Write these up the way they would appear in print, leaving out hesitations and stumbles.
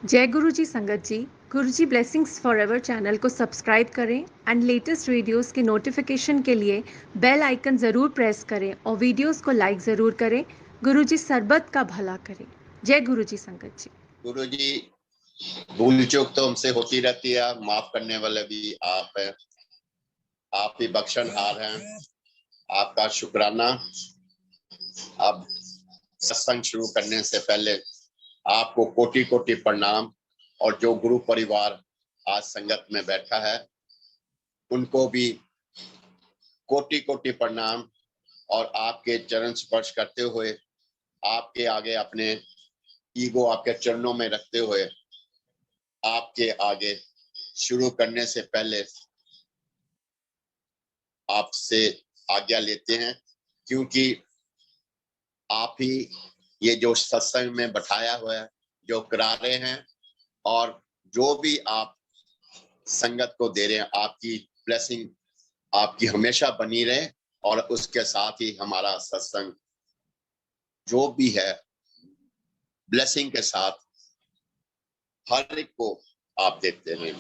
जय गुरु जी संगत जी। गुरु जी blessings forever channel को सब्सक्राइब करें एंड लेटेस्ट वीडियोस के नोटिफिकेशन के लिए बेल आइकन ज़रूर प्रेस करें और वीडियोस को लाइक ज़रूर करें। गुरु जी सरबत का भला करें। जय गुरु जी संगत जी। गुरु जी, भूल चूक तो हमसे होती रहती है, माफ करने वाले भी आप हैं, आप ही बख्शनहार हैं। आपका शुक्राना। अब सत्संग शुरू करने से पहले आपको कोटि कोटि प्रणाम, और जो गुरु परिवार आज संगत में बैठा है उनको भी कोटि कोटि प्रणाम, और आपके चरण स्पर्श करते हुए आपके आगे अपने ईगो आपके चरणों में रखते हुए आपके आगे शुरू करने से पहले आपसे आज्ञा लेते हैं, क्योंकि आप ही ये जो सत्संग में बैठाया हुआ है, जो करा रहे हैं, और जो भी आप संगत को दे रहे हैं, आपकी ब्लेसिंग आपकी हमेशा बनी रहे, और उसके साथ ही हमारा सत्संग जो भी है ब्लेसिंग के साथ हर एक को आप देते हैं।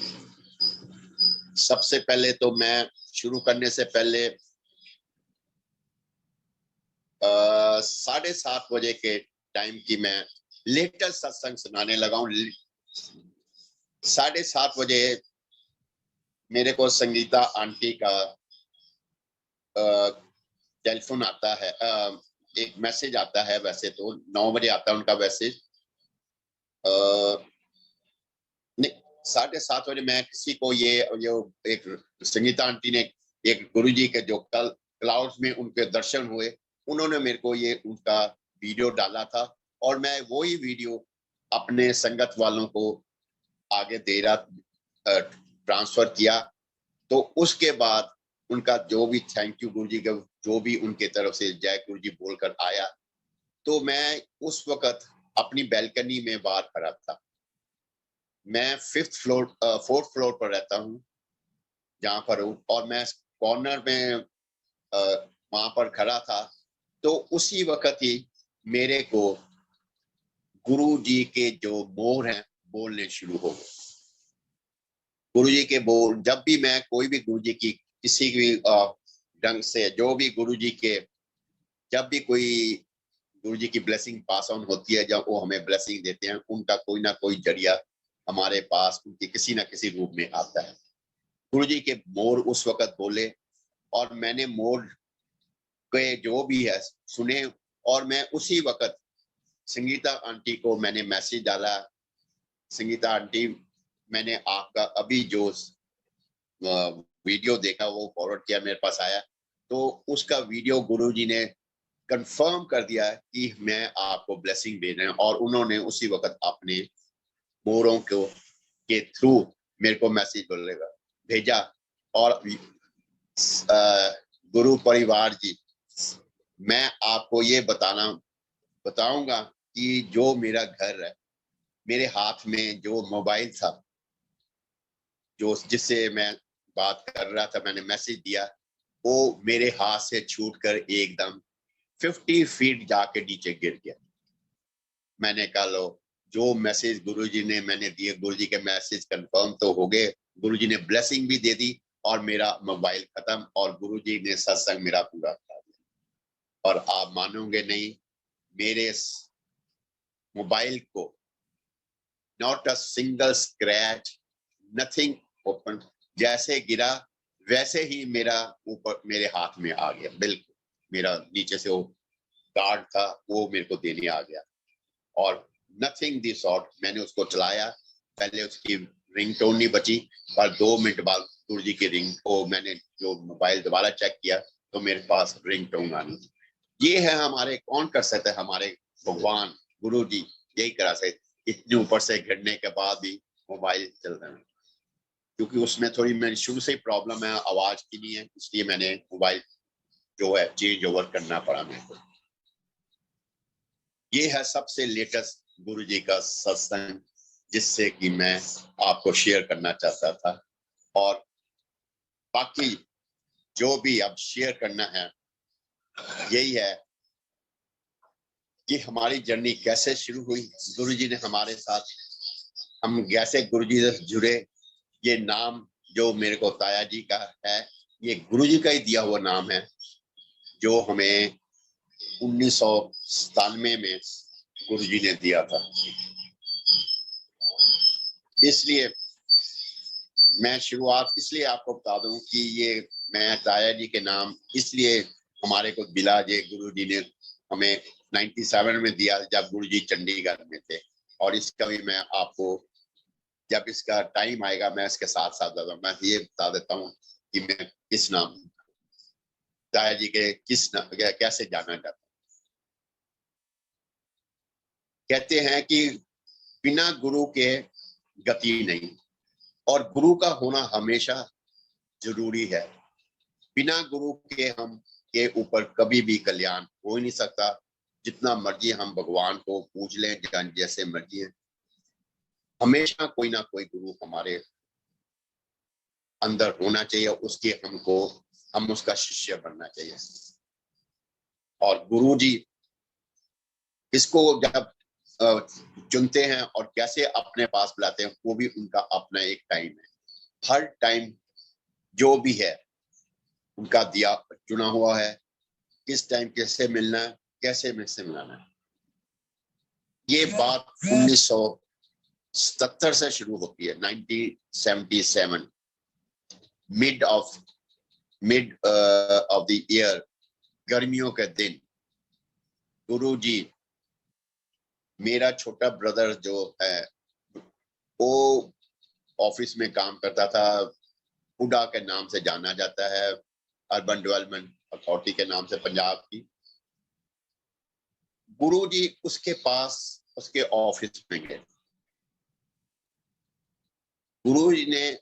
सबसे पहले तो मैं शुरू करने से पहले 7:30 बजे के टाइम की मैं लेटेस्ट सत्संग सुनाने लगा हूँ। 7:30 बजे मेरे को संगीता आंटी का टेलीफोन आता है, एक मैसेज आता है। वैसे तो 9 बजे आता है उनका मैसेज, नहीं 7:30 बजे मैं किसी को ये एक संगीता आंटी ने एक गुरुजी के जो कल क्लाउड्स में उनके दर्शन हुए, उन्होंने मेरे को ये उनका वीडियो डाला था, और मैं वही वीडियो अपने संगत वालों को आगे दे रहा, ट्रांसफर किया। तो उसके बाद उनका जो भी थैंक यू गुरुजी का जो भी उनके तरफ से जय गुरुजी बोलकर आया, तो मैं उस वक्त अपनी बैल्कनी में बाहर खड़ा था। मैं 4th फ्लोर पर रहता हूँ जहाँ पर हूँ, और मैं कॉर्नर में वहां पर खड़ा था। तो उसी वक्त ही मेरे को गुरु जी के जो मोर हैं बोलने शुरू हो गए। गुरु जी के बोल, जब भी मैं कोई भी गुरु जी की किसी भी ढंग से जो भी गुरु जी के, जब भी कोई गुरु जी की ब्लेसिंग पास ऑन होती है, जब वो हमें ब्लेसिंग देते हैं, उनका कोई ना कोई जरिया हमारे पास उनके किसी ना किसी रूप में आता है। गुरु जी के मोर उस वक्त बोले, और मैंने मोर के जो भी है सुने, और मैं उसी वक्त संगीता आंटी को मैंने मैसेज डाला, संगीता आंटी मैंने आपका अभी जो वीडियो देखा वो फॉरवर्ड किया, मेरे पास आया, तो उसका वीडियो गुरुजी ने कंफर्म कर दिया कि मैं आपको ब्लेसिंग दे रहे हैं, और उन्होंने उसी वक्त अपने मोरों को के थ्रू मेरे को मैसेज भेजा। और गुरु परिवार जी, मैं आपको ये बताऊंगा कि जो मेरा घर है, मेरे हाथ में जो मोबाइल था, जो जिससे मैं बात कर रहा था, मैंने मैसेज दिया, वो मेरे हाथ से छूटकर एकदम 50 फीट जाके नीचे गिर गया। मैंने कहा लो, जो मैसेज गुरुजी ने मैंने दिए, गुरुजी के मैसेज कंफर्म तो हो गए, गुरुजी ने ब्लेसिंग भी दे दी, और मेरा मोबाइल खत्म, और गुरुजी ने सत्संग मेरा पूरा करा दिया। और आप मानोगे नहीं, मेरे मोबाइल को not a single scratch, nothing open, जैसे गिरा वैसे ही मेरा ऊपर मेरे हाथ में आ गया। बिल्कुल मेरा नीचे से वो कार्ड था वो मेरे को देने आ गया, और नथिंग दिस सॉर्ट। मैंने उसको चलाया, पहले उसकी रिंगटोन नहीं बची, पर 2 मिनट बाद गुरु जी की रिंग को मैंने जो मोबाइल दोबारा चेक किया तो मेरे पास रिंगटोन आनी। ये है हमारे, कौन कर सकते हैं, हमारे भगवान गुरु जी यही करा सकते। इतने ऊपर से गिरने के बाद भी मोबाइल चल रहा है, क्योंकि उसमें थोड़ी मेरी शुरू से ही प्रॉब्लम है, आवाज की नहीं है, इसलिए मैंने मोबाइल जो है चेंज ओवर करना पड़ा मेरे को। ये है सबसे लेटेस्ट गुरु जी का सत्संग, जिससे कि मैं आपको शेयर करना चाहता था। और बाकी जो भी अब शेयर करना है, यही है कि हमारी जर्नी कैसे शुरू हुई। गुरु जी ने हमारे साथ हम कैसे गुरुजी से जुड़े, ये नाम जो मेरे को ताया जी का है, ये गुरुजी का ही दिया हुआ नाम है, जो हमें 1997 में गुरुजी ने दिया था। इसलिए मैं शुरुआत इसलिए आपको बता दूं कि ये मैं ताया जी के नाम इसलिए हमारे को मिला, ये गुरुजी ने हमें 97 में दिया जब गुरुजी चंडीगढ़ में थे। और इसका भी मैं आपको जब इसका टाइम आएगा मैं इसके साथ साथ मैं ये बता देता हूँ कि मैं किस नाम ताया जी के किस नाम कैसे जाना जाता हूँ। कहते हैं कि बिना गुरु के गति नहीं, और गुरु का होना हमेशा जरूरी है। बिना गुरु के हम के ऊपर कभी भी कल्याण हो ही नहीं सकता। जितना मर्जी हम भगवान को पूछ लें, जैसे मर्जी है, हमेशा कोई ना कोई गुरु हमारे अंदर होना चाहिए, उसके हम उसका शिष्य बनना चाहिए। और गुरु जी इसको जब चुनते हैं और कैसे अपने पास बुलाते हैं, वो भी उनका अपना एक टाइम है। हर टाइम जो भी है उनका दिया चुना हुआ है, किस टाइम कैसे मिलना है, कैसे से मिलाना है। ये बात 1970 से शुरू होती है, 1977 मिड ऑफ द ईयर, गर्मियों के दिन गुरु जी, मेरा छोटा ब्रदर जो है वो ऑफिस में काम करता था, हुडा के नाम से जाना जाता है, अर्बन डेवलपमेंट अथॉरिटी के नाम से पंजाब की। गुरु जी उसके पास उसके ऑफिस में गए। गुरु जी ने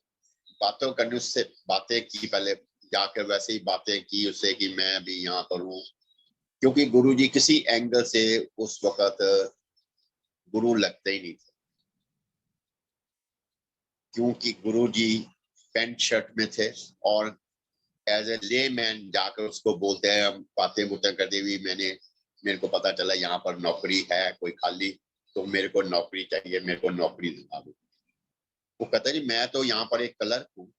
बातों करने उससे बातें की, पहले जाकर वैसे ही बातें की उससे कि मैं अभी यहाँ पर हूँ, क्योंकि गुरु जी किसी एंगल से उस वक्त गुरु लगते ही नहीं थे, क्योंकि गुरु जी पैंट शर्ट में थे और एज ए ले मैन जाकर उसको बोलते हैं, हम बातें बुतें करते हुए मेरे को पता चला यहाँ पर नौकरी है कोई खाली, तो मेरे को नौकरी चाहिए, मेरे को नौकरी दिला दो। वो कहता है जी मैं तो यहाँ पर एक क्लर्क हूँ,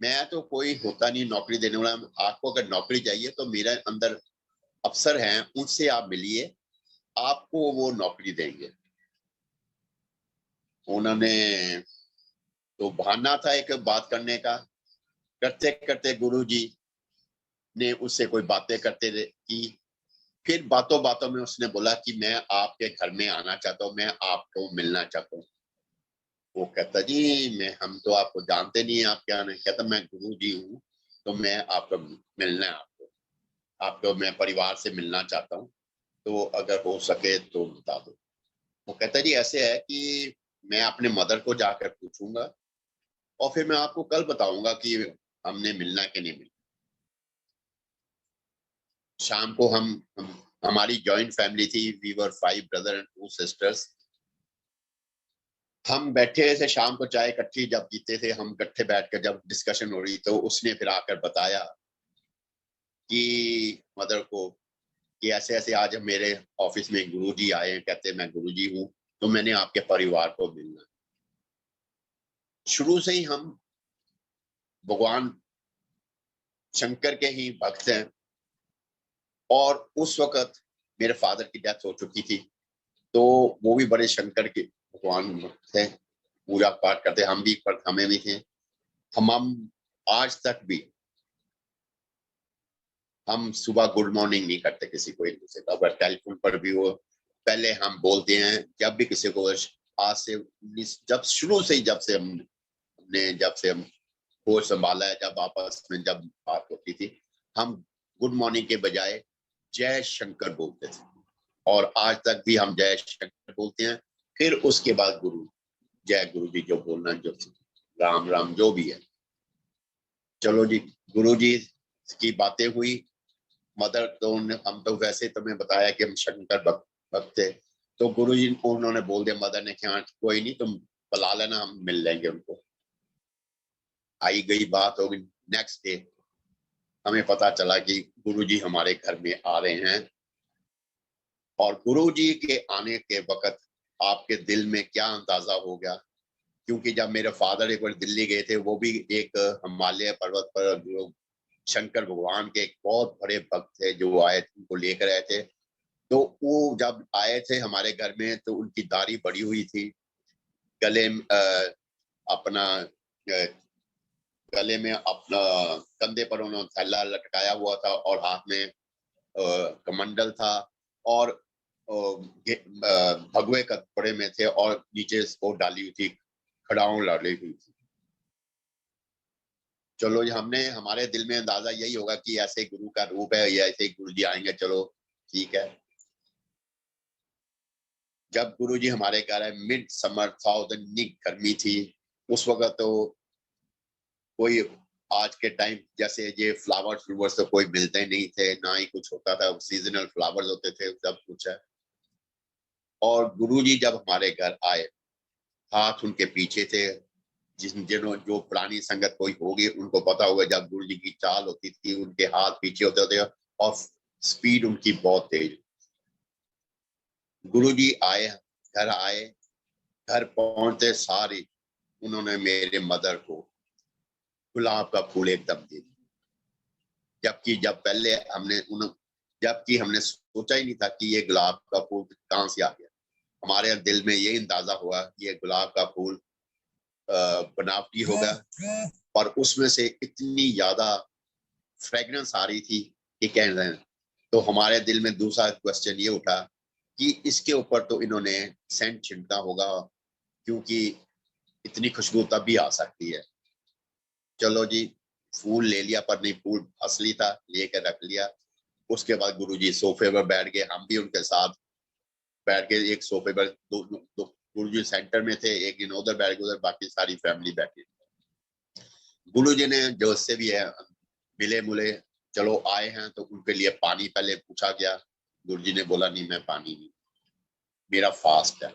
मैं तो कोई होता नहीं नौकरी देने वाला, आपको अगर नौकरी चाहिए तो मेरे अंदर अफसर हैं, उनसे आप मिलिए, आपको वो नौकरी देंगे। उन्होंने तो बहाना था एक बात करने का, करते करते गुरुजी ने उससे कोई बातें करते की, फिर बातों बातों में उसने बोला कि मैं आपके घर में आना चाहता हूँ, मैं आपको मिलना चाहता हूँ। वो कहता जी हम तो आपको जानते नहीं है, आप क्या नहीं। कहता मैं गुरु जी हूँ, तो मैं आपको मिलना है, आपको मैं परिवार से मिलना चाहता हूँ, तो अगर हो सके तो बता दो। वो कहता जी ऐसे है कि मैं अपने मदर को जाकर पूछूंगा और फिर मैं आपको कल बताऊंगा कि हमने मिलना कि नहीं मिलना। शाम को हमारी जॉइंट फैमिली थी, we were 5 brother and 2 sisters. हम बैठे थे शाम को चाय इकट्ठी जब पीते थे, हम इकट्ठे बैठकर जब डिस्कशन हो रही, तो उसने फिर आकर बताया कि मदर को कि ऐसे ऐसे आज मेरे ऑफिस में गुरुजी आए हैं, कहते मैं गुरुजी हूँ, तो मैंने आपके परिवार को मिलना। शुरू से ही हम भगवान शंकर के ही भक्त हैं, और उस वक्त मेरे फादर की डेथ हो चुकी थी, तो वो भी बड़े शंकर के भगवान भक्त थे, पूजा पाठ करते, हम भी पर हमें भी थे। हम आज तक भी हम सुबह गुड मॉर्निंग नहीं करते किसी को, एक दूसरे का, अगर टेलीफोन पर भी हो पहले हम बोलते हैं, जब भी किसी को, आज से जब शुरू से ही जब से हम होश संभाला है, जब आपस में जब बात होती थी, हम गुड मॉर्निंग के बजाय जय शंकर बोलते थे, और आज तक भी हम जय शंकर बोलते हैं। फिर उसके बाद जय गुरु जी जो बोलना, जो राम राम जो भी है। चलो जी, गुरु जी की बातें हुई। मदर तो हम तो वैसे तुम्हें बताया कि हम शंकर भक्त थे, तो गुरु जी को उन्होंने बोल दिया, मदर ने कहा कोई नहीं तुम बुला लेना, हम मिल लेंगे उनको। आई गई बात हो गई। नेक्स्ट डे हमें पता चला कि गुरु जी हमारे घर में आ रहे हैं, और गुरु जी के आने के वक्त आपके दिल में क्या अंदाजा हो गया, क्योंकि जब मेरे फादर एक बार दिल्ली गए थे, वो भी एक हिमालय पर्वत पर जो शंकर भगवान के एक बहुत बड़े भक्त थे जो आए थे, उनको लेकर आए थे। तो वो जब आए थे हमारे घर में तो उनकी दाढ़ी बड़ी हुई थी, गले में अपना गले में अपना कंधे पर उन्होंने थैला लटकाया हुआ था और हाथ में कमंडल था और भगवे कपड़े में थे और नीचे वो डाली हुई थी, खड़ाऊं डाली हुई थी। चलो ये हमने हमारे दिल में अंदाजा यही होगा कि ऐसे गुरु का रूप है या ऐसे गुरु जी आएंगे, चलो ठीक है। जब गुरु जी हमारे घर आए, मिड समर था, उतनी गर्मी थी उस वक्त, तो कोई आज के टाइम जैसे ये फ्लावर्स तो कोई मिलते नहीं थे, ना ही कुछ होता था, सीजनल फ्लावर्स होते थे, सब कुछ है। और गुरुजी जब हमारे घर आए, हाथ उनके पीछे थे, जिन्हों जो पुरानी संगत कोई होगी उनको पता होगा, जब गुरुजी की चाल होती थी उनके हाथ पीछे होते थे और स्पीड उनकी बहुत तेज। गुरुजी आए, घर आए, घर पहुंचते सारे उन्होंने मेरे मदर को गुलाब का फूल एकदम दे दिया, जबकि जब पहले जबकि हमने सोचा ही नहीं था कि ये गुलाब का फूल कहाँ से आ गया। हमारे दिल में ये अंदाजा हुआ कि ये गुलाब का फूल बनावटी होगा, पर उसमें से इतनी ज्यादा फ्रेग्रेंस आ रही थी कि कह रहे हैं। तो हमारे दिल में दूसरा क्वेश्चन ये उठा कि इसके ऊपर तो इन्होंने सेंट छिड़का होगा, क्योंकि इतनी खुशबू तब भी आ सकती है। चलो जी, फूल ले लिया, पर नहीं, फूल असली था, लेकर रख लिया। उसके बाद गुरुजी सोफे पर बैठ गए, हम भी उनके साथ बैठ के एक सोफे पर, दो गुरुजी सेंटर में थे, एक दिन उधर बैठ गए, उधर बाकी सारी फैमिली बैठी। गुरुजी ने जो से भी है मिले मुले, चलो आए हैं तो उनके लिए पानी पहले पूछा गया। गुरुजी ने बोला नहीं, मैं पानी नहीं, मेरा फास्ट है।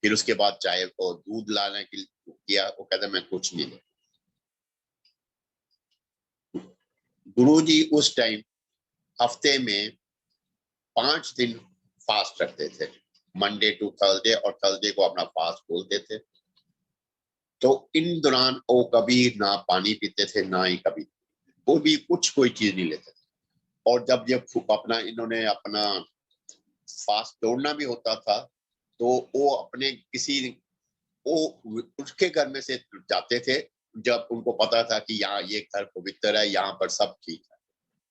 फिर उसके बाद चाय को दूध लाने के लिए किया, वो कहते मैं कुछ नहीं ले। गुरुजी उस टाइम हफ्ते में 5 दिन फास्ट रखते थे, मंडे टू थर्सडे, और थर्सडे को अपना फास्ट खोलते थे। तो इन दौरान वो कभी ना पानी पीते थे, ना ही कभी वो भी कुछ कोई चीज नहीं लेते थे। और जब अपना इन्होंने अपना फास्ट तोड़ना भी होता था, तो वो अपने किसी वो उसके घर में से जाते थे, जब उनको पता था कि यहाँ ये घर पवित्र है, यहाँ पर सब ठीक है।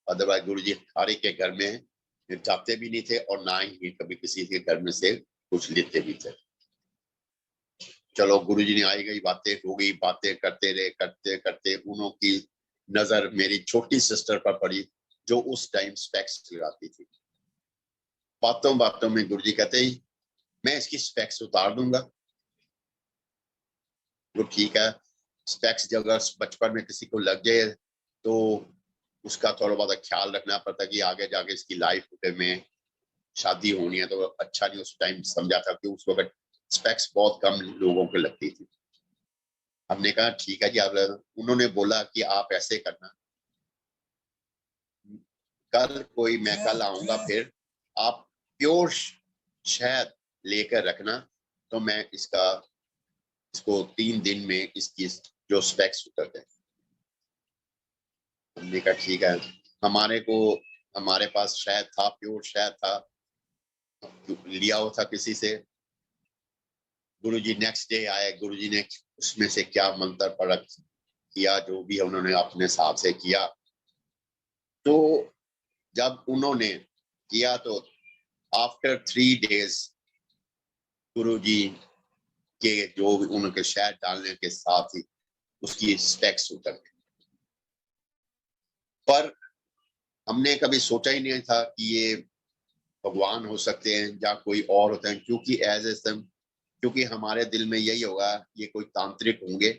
अदरवाइज गुरु जी हर एक के घर में जाते भी नहीं थे और ना ही कभी किसी के घर में से कुछ लेते भी थे। चलो गुरु जी ने आई गई बातें हो गई, बातें करते रहे, करते करते उन्हों की नजर मेरी छोटी सिस्टर पर पड़ी, जो उस टाइम स्पेक्स लगाती थी। बातों बातों में गुरु जी कहते ही मैं इसकी स्पेक्स उतार दूंगा। वो ठीक है, स्पेक्स जब अगर बचपन में किसी को लग जाए तो उसका थोड़ा बहुत ख्याल रखना पड़ता है कि आगे जाके इसकी लाइफ में शादी होनी है, तो अच्छा नहीं। उस टाइम समझा था कि उस वक्त स्पेक्स बहुत कम लोगों को लगती थी। हमने कहा ठीक है जी, अगर उन्होंने बोला कि आप ऐसे करना, मैं कल आऊंगा, फिर आप प्योर शहद लेकर रखना, तो मैं इसको 3 दिन में इसकी जो स्पेक्स उतर जाए। हमने कहा ठीक है। हमारे पास शहद था, प्योर शहद था, लिया हुआ था किसी से। गुरुजी नेक्स्ट डे आए, गुरुजी ने उसमें से क्या मंत्र पढ़ किया, जो भी उन्होंने अपने हिसाब से किया। तो जब उन्होंने किया तो आफ्टर 3 डेज गुरुजी के जो भी उनके शहद डालने के साथ ही उसकी स्पेक्स उतर गई। पर हमने कभी सोचा ही नहीं था कि ये भगवान हो सकते हैं या कोई और होते हैं, क्योंकि एज ए सम क्योंकि हमारे दिल में यही होगा ये कोई तांत्रिक होंगे,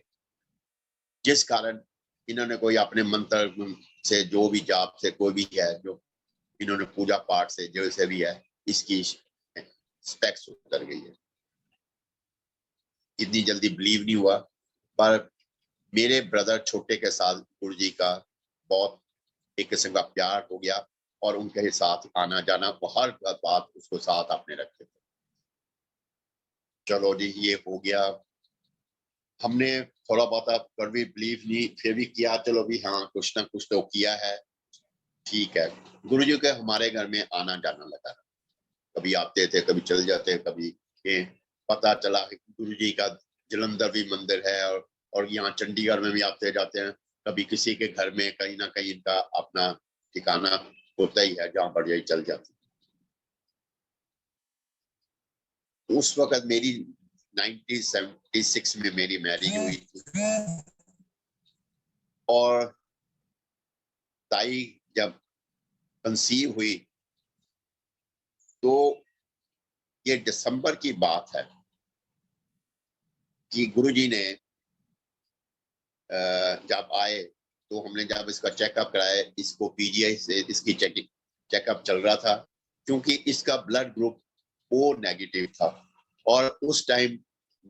जिस कारण इन्होंने कोई अपने मंत्र से, जो भी जाप से, कोई भी है, जो इन्होंने पूजा पाठ से जैसे भी है, इसकी स्पेक्स उतर गई है। इतनी जल्दी बिलीव नहीं हुआ, पर मेरे ब्रदर छोटे के साथ गुरु जी का बहुत एक किस्म का प्यार हो गया, और उनके साथ आना जाना, वो हर बात उसको साथ अपने रखते थे। चलो जी ये हो गया। हमने थोड़ा बहुत कर भी बिलीव नहीं फिर भी किया, चलो भी हाँ कुछ ना कुछ तो किया है, ठीक है। गुरुजी के हमारे घर में आना जाना लगा, कभी आते थे कभी चल जाते, कभी ये पता चला गुरुजी का जलंधर भी मंदिर है और यहाँ चंडीगढ़ में भी आते जाते हैं, कभी किसी के घर में कहीं ना कहीं इनका अपना ठिकाना होता ही है जहाँ पर यही चल जाती। उस वक्त मेरी 1976 में मेरी मैरिज हुई थी और ताई जब कंसीव हुई तो ये दिसंबर की बात है कि गुरुजी ने जब आए तो हमने जब इसका चेकअप कराया, इसको पीजीआई से इसकी चेकअप चल रहा था क्योंकि इसका ब्लड ग्रुप ओ नेगेटिव था और उस टाइम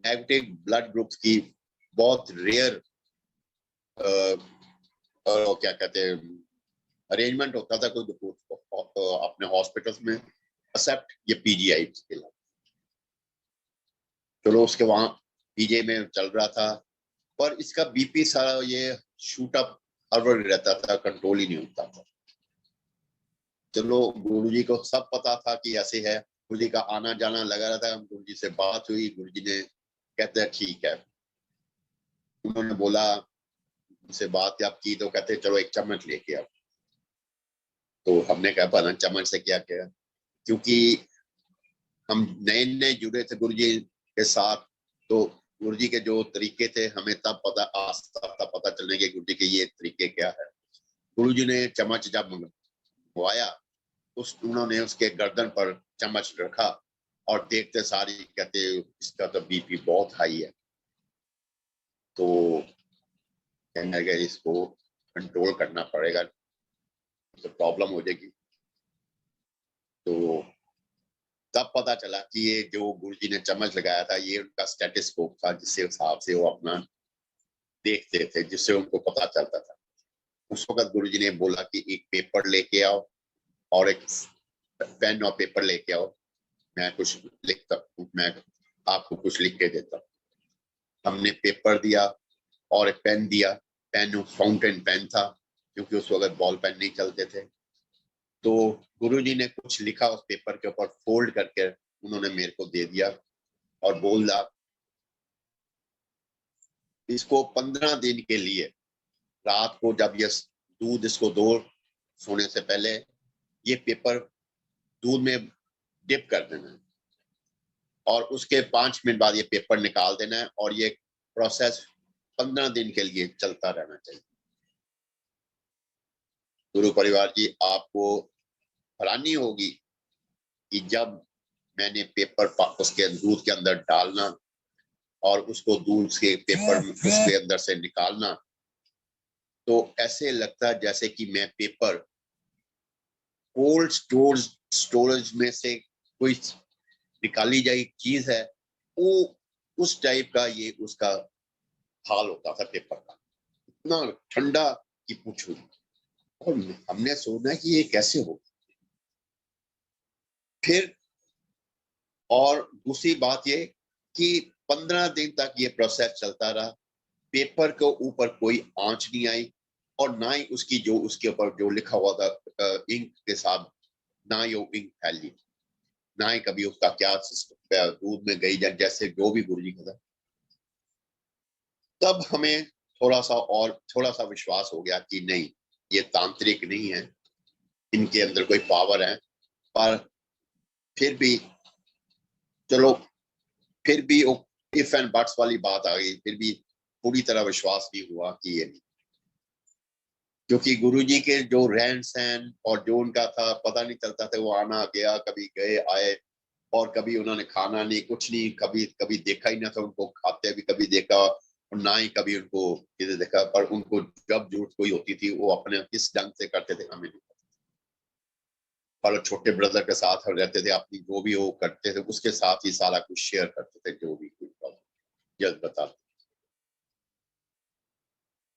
नेगेटिव ब्लड ग्रुप की बहुत रेयर क्या कहते हैं अरेंजमेंट होता था कोई अपने हॉस्पिटल्स में एक्सेप्ट ये पीजीआई के लिए। चलो उसके वहां पीजे में चल रहा था पर इसका बीपी सारा ये शूट अप हर वक्त रहता था, कंट्रोल ही नहीं होता था। चलो गुरुजी को सब पता था कि ऐसे है, गुरुजी का आना जाना लगा रहा था। गुरुजी से बात हुई, गुरुजी ने कहते हैं ठीक है, उन्होंने बोला उनसे बात आप की तो कहते चलो एक चम्मच लेके आओ। तो हमने कहा पता चम्मच से क्या किया, क्योंकि हम नए नए जुड़े थे गुरुजी के साथ, तो गुरुजी के जो तरीके थे हमें तब पता तब पता चलने के गुरुजी के ये तरीके क्या है। गुरुजी ने चम्मच जब मंगवाया उस उन्होंने उसके गर्दन पर चम्मच रखा और देखते सारी कहते इसका तो बीपी बहुत हाई है, तो कहने लगे इसको कंट्रोल करना पड़ेगा तो प्रॉब्लम हो जाएगी। तो तब पता चला कि ये जो गुरुजी ने चम्मच लगाया था ये उनका स्टेथोस्कोप था, जिससे हिसाब से वो अपना देखते थे, जिससे उनको पता चलता था। उस वक्त गुरुजी ने बोला कि एक पेपर लेके आओ और एक पेन और पेपर लेके आओ, मैं कुछ लिखता हूँ, मैं आपको कुछ लिख के देता हूँ। हमने पेपर दिया और एक पेन दिया, पेन फाउंटेन पेन था क्योंकि उस वक्त बॉल पेन नहीं चलते थे। तो गुरुजी ने कुछ लिखा उस पेपर के ऊपर, फोल्ड करके उन्होंने मेरे को दे दिया और बोला इसको 15 दिन के लिए रात को जब ये दूध इसको दो सोने से पहले ये पेपर दूध में डिप कर देना है और उसके 5 मिनट बाद ये पेपर निकाल देना है और ये प्रोसेस 15 दिन के लिए चलता रहना चाहिए। गुरु परिवार जी, आपको हैरानी होगी कि जब मैंने पेपर उसके दूध के अंदर डालना और उसको दूध के पेपर उसके अंदर से निकालना, तो ऐसे लगता है जैसे कि मैं पेपर कोल्ड स्टोरेज में से कोई निकाली जाए चीज है, वो उस टाइप का ये उसका हाल होता था पेपर का, इतना ठंडा कि पूछो। और हमने सोचा कि ये कैसे हो। फिर और दूसरी बात ये कि 15 दिन तक ये प्रोसेस चलता रहा, पेपर के ऊपर कोई आंच नहीं आई और ना ही उसकी जो उसके ऊपर जो लिखा हुआ था इंक के साथ, ना ही वो इंक फैली, ना ही कभी उसका क्या सिस्टम दूध में गई जैसे जो भी गुरुजी का था। तब हमें थोड़ा सा विश्वास हो गया कि नहीं ये तांत्रिक नहीं है, इनके अंदर कोई पावर है। पर फिर भी चलो, फिर भी वो इफ एंड बट्स वाली बात आ गई, फिर भी पूरी तरह विश्वास नहीं हुआ कि ये नहीं, क्योंकि गुरुजी के जो रहन सहन और जो उनका था पता नहीं चलता था, वो आना गया कभी गए आए और कभी उन्होंने खाना नहीं कुछ नहीं, कभी कभी देखा ही ना था उनको खाते भी कभी देखा और ना ही कभी उनको किसी देखा। पर उनको जब जरूरत कोई होती थी वो अपने किस ढंग से करते थे हमें नहीं पता। पर छोटे ब्रदर के साथ रहते थे, अपनी जो भी वो करते थे उसके साथ ही सारा कुछ शेयर करते थे, जो भी कुछ जल्द बताते।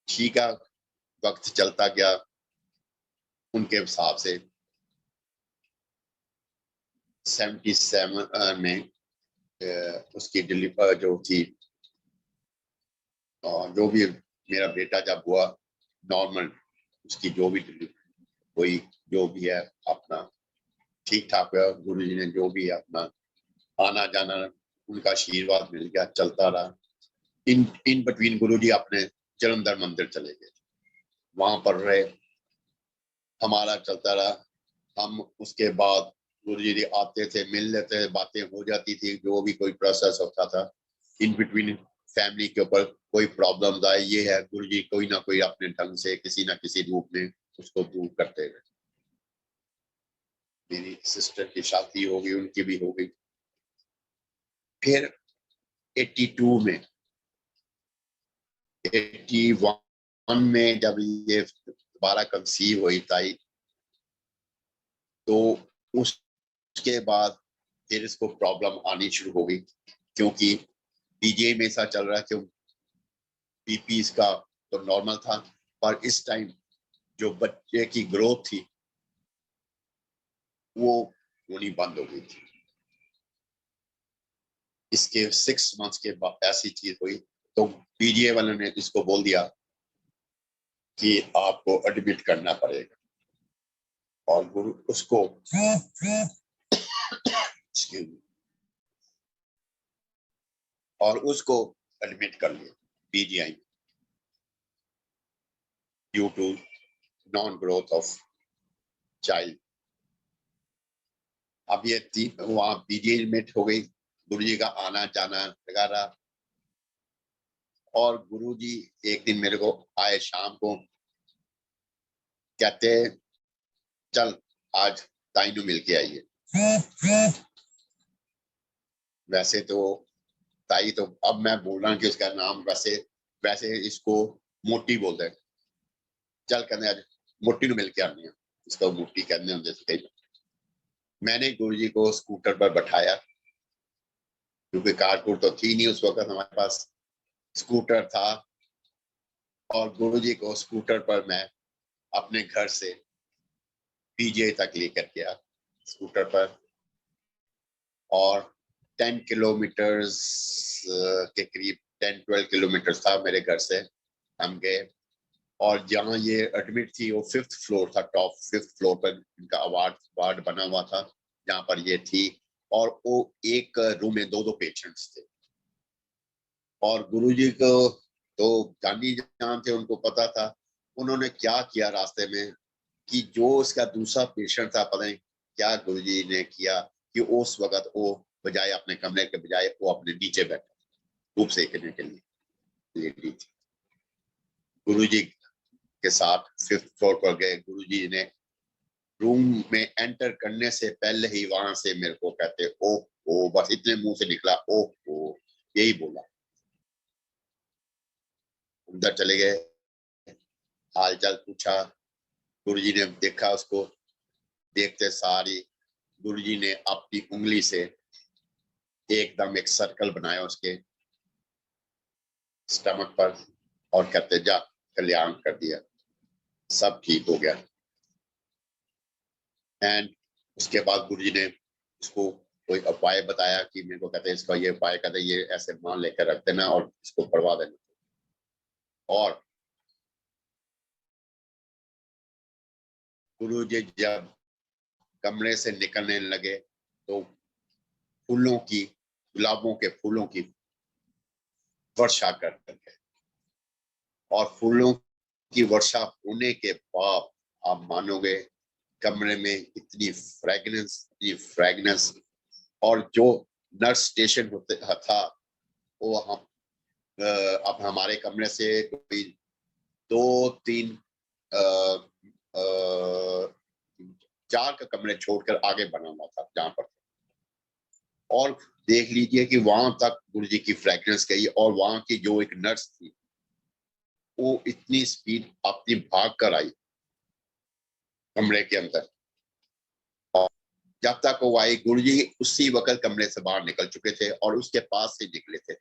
ठीक है, वक्त चलता गया, उनके हिसाब से 77 में उसकी डिलीवर जो थी, जो भी मेरा बेटा जब हुआ नॉर्मल, उसकी जो भी कोई जो भी है अपना ठीक ठाक है। गुरु जी ने जो भी है अपना आना जाना, उनका आशीर्वाद मिल गया, चलता रहा। इन इन बिटवीन गुरु जी अपने जलंधर मंदिर चले गए, वहां पर रहे, हमारा चलता रहा। हम उसके बाद गुरु जी आते थे, मिल लेते थे, बातें हो जाती थी, जो भी कोई प्रोसेस होता था। इन बिटवीन फैमिली के ऊपर कोई प्रॉब्लम्स आए, ये है, गुरु जी कोई ना कोई अपने ढंग से किसी ना किसी रूप में उसको दूर करते रहे। मेरी सिस्टर की शादी हो गई, उनकी भी हो गई। फिर 82 में 81 में जब ये दोबारा कंसीव हुई ताई, तो उसके बाद फिर इसको प्रॉब्लम आनी शुरू हो गई, क्योंकि पीजीआई में ऐसा चल रहा है कि बीपी इसका तो नॉर्मल था, पर इस टाइम जो बच्चे की ग्रोथ थी वो होनी बंद हो गई थी। इसके 6 मंथ्स के बाद ऐसी चीज हुई, तो पीजीआई वाले ने इसको बोल दिया कि आपको एडमिट करना पड़ेगा, और गुरु उसको और उसको एडमिट कर लिया PGI due to non growth of child. अब ये वहां पीजीआई एडमिट हो गई, गुरुजी का आना जाना लगा रहा। और गुरुजी एक दिन मेरे को आए शाम को, कहते चल आज ताई नु मिल के आइए। वैसे तो ताई तो अब मैं बोल रहा हूँ कि उसका नाम वैसे वैसे इसको मोटी बोलते हैं। चल कहते आज मोटी नु मिल के आनी है, इसको मोटी कहने होंगे कई। मैंने गुरुजी को स्कूटर पर बैठाया, क्योंकि कारकूट तो थी नहीं उस वक्त हमारे पास, स्कूटर था। और गुरुजी को स्कूटर पर मैं अपने घर से पीजीआई तक लेकर गया स्कूटर पर, और 10 किलोमीटर्स के करीब 10-12 किलोमीटर था मेरे घर से। हम गए, और जहाँ ये एडमिट थी वो 5th फ्लोर था, टॉप 5th फ्लोर पर इनका वार्ड बना हुआ था जहाँ पर ये थी। और वो एक रूम में 2-2 पेशेंट्स थे, और गुरुजी को तो जानी जान थे, उनको पता था। उन्होंने क्या किया रास्ते में कि जो उसका दूसरा पेशेंट था, पता नहीं क्या गुरुजी ने किया कि उस वक्त वो बजाय अपने कमरे के बजाय वो अपने नीचे बैठा धूप सेकने के लिए लेटी थी। गुरुजी के साथ 5th फ्लोर पर गए। गुरुजी ने रूम में एंटर करने से पहले ही वहां से मेरे को कहते ओ, बस इतने मुंह से निकला ओ, यही बोला। अंदर चले गए, हाल चाल पूछा। गुरुजी ने देखा उसको, देखते सारी गुरुजी ने अपनी उंगली से एकदम एक सर्कल बनाया उसके स्टमक पर, और कहते जा कल्याण कर दिया, सब ठीक हो गया। एंड उसके बाद गुरुजी ने उसको कोई उपाय बताया कि मेरे को कहते इसका ये उपाय कहते ये ऐसे मान लेकर रख देना और इसको पढ़वा देना। और गुरुजी जब कमरे से निकलने लगे तो फूलों की, गुलाबों के फूलों की वर्षा करते थे, और फूलों की वर्षा होने के बाद आप मानोगे कमरे में इतनी फ्रेगनेंस। और जो नर्स स्टेशन था वो हम अब हमारे कमरे से कोई 2-3 4 का कमरे छोड़कर आगे बना हुआ था जहां पर। और देख लीजिए कि वहां तक गुरुजी की फ्रेगनेंस गई, और वहां की जो एक नर्स थी वो इतनी स्पीड अपनी भाग कर आई कमरे के अंदर। और जब तक वो आई गुरुजी उसी वक्त कमरे से बाहर निकल चुके थे और उसके पास से निकले थे,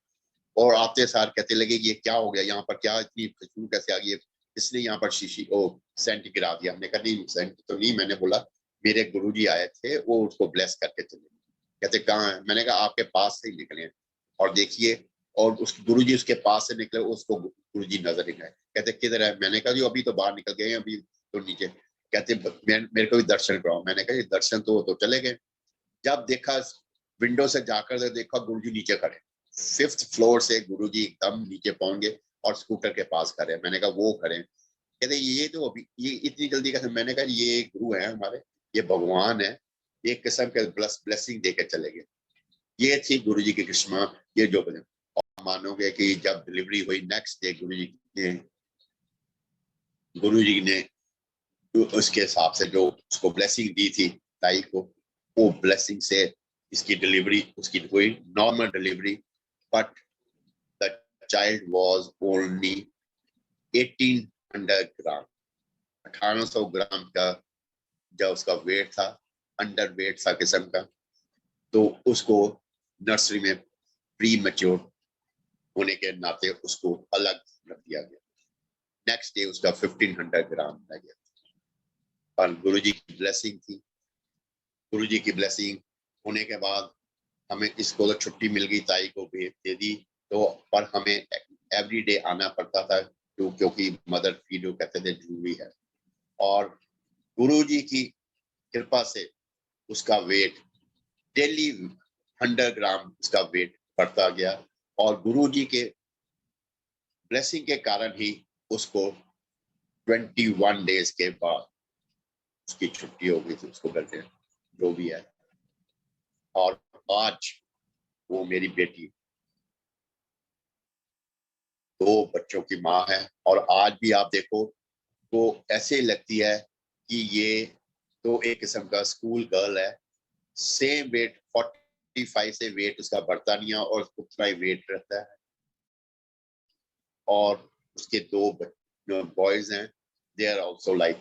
और आते सार कहते लगे ये क्या हो गया, यहाँ पर क्या इतनी खुशबू कैसे आ गई, इसने यहाँ पर शीशी ओ सेंट गिरा दिया। हमने कहा नहीं सेंट तो नहीं, मैंने बोला मेरे गुरुजी आए थे वो उसको ब्लेस करके चले। कहते कहाँ है? मैंने कहा आपके पास से ही निकले हैं और देखिए, और उस गुरुजी उसके पास से निकले, उसको गुरुजी नजर नहीं आए। कहते किधर है? मैंने कहा जी अभी तो बाहर निकल गए हैं, अभी तो नीचे। कहते मेरे को भी दर्शन कराओ। मैंने कहा दर्शन तो चले गए। जब देखा विंडो से जाकर देखा गुरुजी नीचे खड़े, 5th फ्लोर से गुरुजी एकदम नीचे पहुंचे और स्कूटर के पास खड़े। मैंने कहा वो खड़े। कहते ये तो अभी ये इतनी जल्दी कैसे? मैंने कहा ये गुरु है हमारे, ये भगवान है, एक किस्म के ब्लेसिंग देकर चले गए। ये थी गुरुजी की कृष्णा। ये जो बने, और मानोगे कि जब डिलीवरी हुई नेक्स्ट डे गुरुजी ने उसके हिसाब से जो उसको ब्लेसिंग दी थी ताई को, वो ब्लेसिंग से इसकी डिलीवरी उसकी हुई, normal delivery. But the child was only 1800 ग्राम, 1800 ग्राम का जब उसका वेट था, अंडर वेट था किस्म का। तो उसको नर्सरी में प्री मैच्योर होने के नाते उसको अलग रख दिया गया। नेक्स्ट डे उसका 1500 ग्राम रह गया। पर गुरुजी की ब्लेसिंग थी। गुरुजी की ब्लेसिंग होने के बाद हमें इसको तो छुट्टी मिल गई, ताई को भी दे दी। तो पर हमें एवरी डे आना पड़ता था क्योंकि मदर फीड कहते थे जरूरी है। और गुरुजी की कृपा से उसका वेट डेली 100 ग्राम उसका वेट बढ़ता गया। और गुरुजी के ब्लेसिंग के कारण ही उसको 21 डेज के बाद उसकी छुट्टी हो गई थी, उसको कहते हैं जो भी है। और आज वो मेरी बेटी 2 बच्चों की माँ है। और आज भी आप देखो तो ऐसे लगती है कि ये तो एक किस्म का स्कूल गर्ल है। सेम वेट 45 से वेट उसका बढ़ता नहीं है और उतना ही वेट रहता है। और उसके 2 बॉयज हैं, दे आर आल्सो लाइक।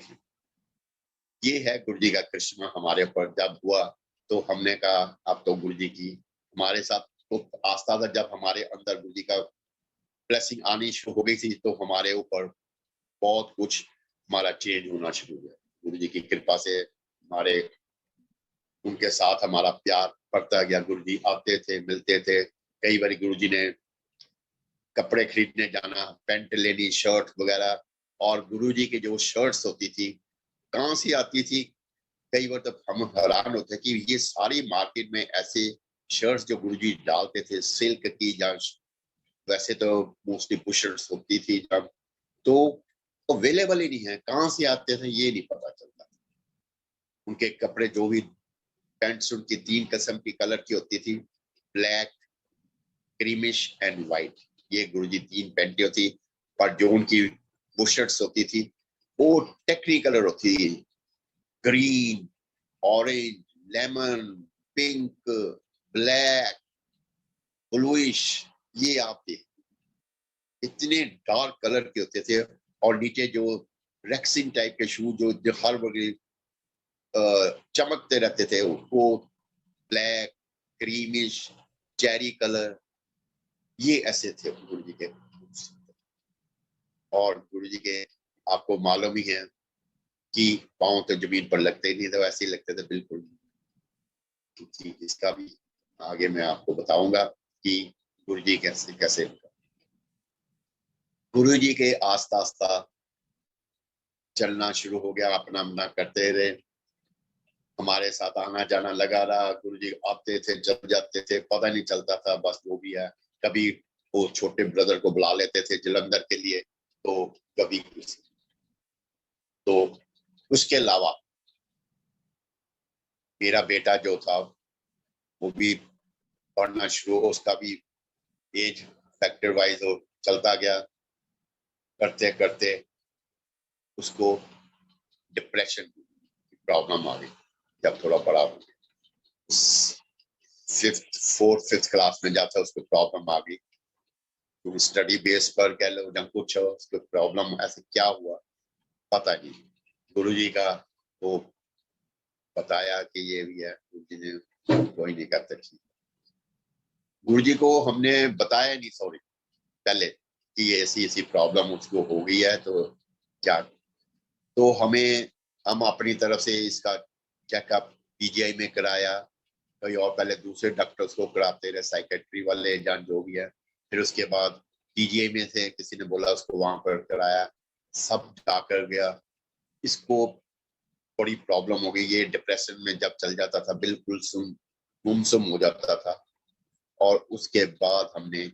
ये है गुरुजी का करिश्मा हमारे ऊपर जब हुआ। तो हमने कहा अब तो गुरुजी की हमारे साथ तो आस्था था। जब हमारे अंदर गुरुजी का ब्लेसिंग आनी शुरू हो गई थी तो हमारे ऊपर बहुत कुछ हमारा चेंज होना शुरू हुआ। गुरुजी की कृपा से हमारे उनके साथ हमारा प्यार बढ़ता गया। गुरुजी आते थे, मिलते थे। कई बार गुरुजी ने कपड़े खरीदने जाना, पैंट लेनी, शर्ट वगैरह। और गुरुजी की जो शर्ट्स होती थी कहाँ से आती थी? कई बार तो हम हैरान होते कि ये सारी मार्केट में ऐसे शर्ट्स जो गुरुजी डालते थे सिल्क की, या वैसे तो मोस्टली पुशर्ट्स होती थी तब, तो अवेलेबल ही नहीं है। कहाँ से आते थे ये नहीं पता चलता। उनके कपड़े जो भी पैंट्स उनकी 3 किस्म की कलर की होती थी, ब्लैक, क्रीमिश एंड व्हाइट। ये गुरुजी 3 पैंटें होती। पर जो उनकी बुशर्ट्स होती थी वो टेक्नी कलर होती थी, green, orange, lemon, pink, black, bluish. ये आप देख इतने डार्क कलर के होते थे। और नीचे जो रेक्सिन टाइप के शूज जो हर वक्त चमकते रहते थे, वो ब्लैक, क्रीमिश, चेरी कलर, ये ऐसे थे गुरुजी के। और गुरुजी के आपको मालूम ही है कि पाँव तो जमीन पर लगते ही नहीं थे, वैसे ही लगते थे बिल्कुल। क्योंकि इसका भी आगे मैं आपको बताऊंगा कि गुरुजी कैसे कैसे। गुरुजी के आस्ता आस्ता चलना शुरू हो गया, अपना अपना करते रहे। हमारे साथ आना जाना लगा रहा। गुरुजी आते थे, जब जाते थे, पता नहीं चलता था। बस वो भी है, कभी वो छोटे ब्रदर को बुला लेते थे जलंधर के लिए, तो कभी तो उसके अलावा मेरा बेटा जो था वो भी पढ़ना शुरू हो, उसका भी एज फैक्टर वाइज हो चलता गया। करते करते उसको डिप्रेशन की प्रॉब्लम आ गई जब थोड़ा बड़ा हो गया। 4th 5th क्लास में जाता उसको प्रॉब्लम आ गई। तो स्टडी बेस पर कह लो जब कुछ उसको प्रॉब्लम ऐसे क्या हुआ पता नहीं। गुरुजी का वो बताया कि ये भी है। गुरुजी ने कोई नहीं करते। गुरुजी को हमने बताया नहीं, सॉरी, पहले कि ये ऐसी ऐसी प्रॉब्लम उसको हो गई है, तो क्या। तो हम अपनी तरफ से इसका चेकअप पीजीआई में कराया। कहीं और पहले दूसरे डॉक्टर्स को कराते रहे, साइकेट्री वाले या जो भी है। फिर उसके बाद पीजीआई में से किसी ने बोला उसको वहां पर कराया, सब जाकर गया। इसको बड़ी प्रॉब्लम हो गई, ये डिप्रेशन में जब चल जाता था बिल्कुल गुमसुम हो जाता था। और उसके बाद हमने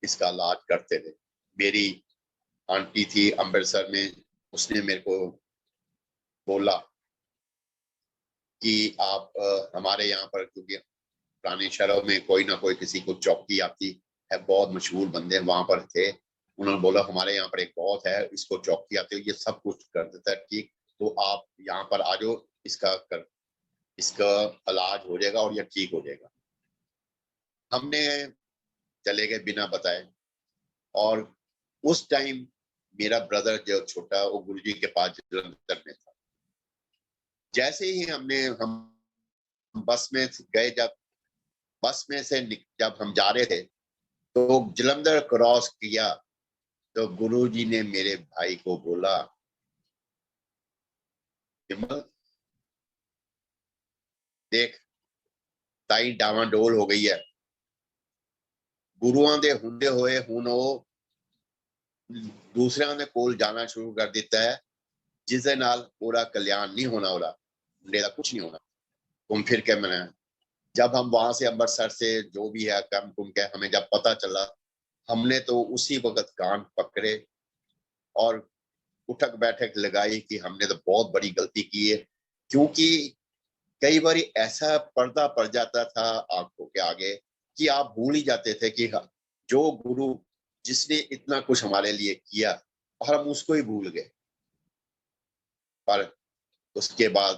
इसका इलाज करते थे। मेरी आंटी थी अमृतसर में, उसने मेरे को बोला कि आप हमारे यहाँ पर, क्योंकि पुराने शहरों में कोई ना कोई किसी को चौकी आती है, बहुत मशहूर बंदे वहां पर थे। उन्होंने बोला हमारे यहाँ पर एक बहुत है, इसको चौकी आती है, ये सब कुछ कर देता है ठीक, तो आप यहाँ पर आ जाओ, इसका इलाज हो जाएगा और ये ठीक हो जाएगा। हमने चले गए बिना बताए। और उस टाइम मेरा ब्रदर जो छोटा, वो गुरुजी के पास जलंधर में था। जैसे ही हम बस में गए, जब बस में से जब हम जा रहे थे तो जलंधर क्रॉस किया, तो गुरुजी ने मेरे भाई को बोला, विमल देख, ताई डावाडोल हो गई है, गुरुआं दे हुंदे होए हुण ਉਹ दूसरिਆਂ ਦੇ ਕੋਲ ਜਾਣਾ ਸ਼ੁਰੂ ਕਰ ਦਿੱਤਾ है, जिसदे नाल पूरा कल्याण नहीं होना, ओरा मुंडे का कुछ नहीं होना। घूम फिर के मैंने, जब हम वहां से अमृतसर से जो भी है कम घूम के हमें जब पता चला, हमने तो उसी वक्त कान पकड़े और उठक बैठक लगाई कि हमने तो बहुत बड़ी गलती की है। क्योंकि कई बार ऐसा पर्दा पड़ जाता था आंखों के आगे कि आप भूल ही जाते थे कि जो गुरु जिसने इतना कुछ हमारे लिए किया, और हम उसको ही भूल गए। पर उसके बाद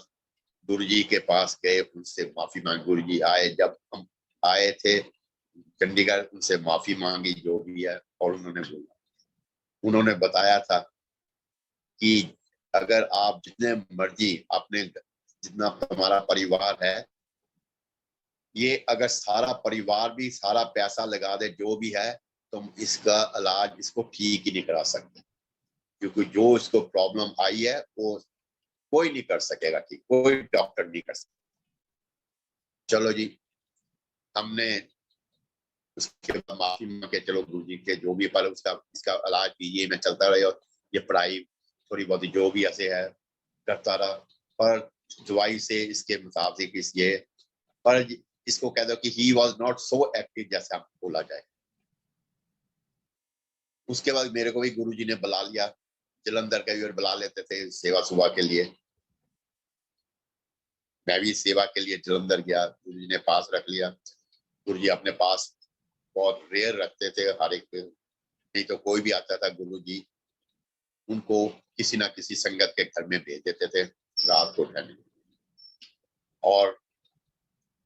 गुरु जी के पास गए, उनसे माफी मांगी। गुरु जी आए, जब हम आए थे चंडीगढ़, उनसे माफी मांगी जो भी है, और उन्होंने बताया था कि अगर आप जितने मर्जी अपने, जितना हमारा परिवार है, ये अगर सारा परिवार भी सारा पैसा लगा दे जो भी है, तो हम इसका इलाज, इसको ठीक ही नहीं करा सकते। क्योंकि जो इसको प्रॉब्लम आई है वो कोई नहीं कर सकेगा ठीक, कोई डॉक्टर नहीं कर सकेगा। चलो जी, हमने उसके बाद माफी मांग के, चलो गुरु जी के जो भी, पर उसका इसका इलाज कीजिए, मैं चलता रहे, और ये पढ़ाई थोड़ी बहुत जो भी ऐसे है करता रहा। पर दवाई से इसके मुताबिक ये, पर इसको कह दो कि he was not so active जैसे आप बोला जाए। उसके बाद मेरे को भी गुरु जी ने बुला लिया, जलंधर कई बार बुला लेते थे सेवा सुबह के लिए। मैं भी सेवा के लिए जलंधर गया, गुरु जी ने पास रख लिया। गुरु जी अपने पास बहुत रेयर रखते थे हर एक पे, नहीं तो कोई भी आता था गुरु जी उनको किसी ना किसी संगत के घर में भेज देते थे रात को ठहरने। और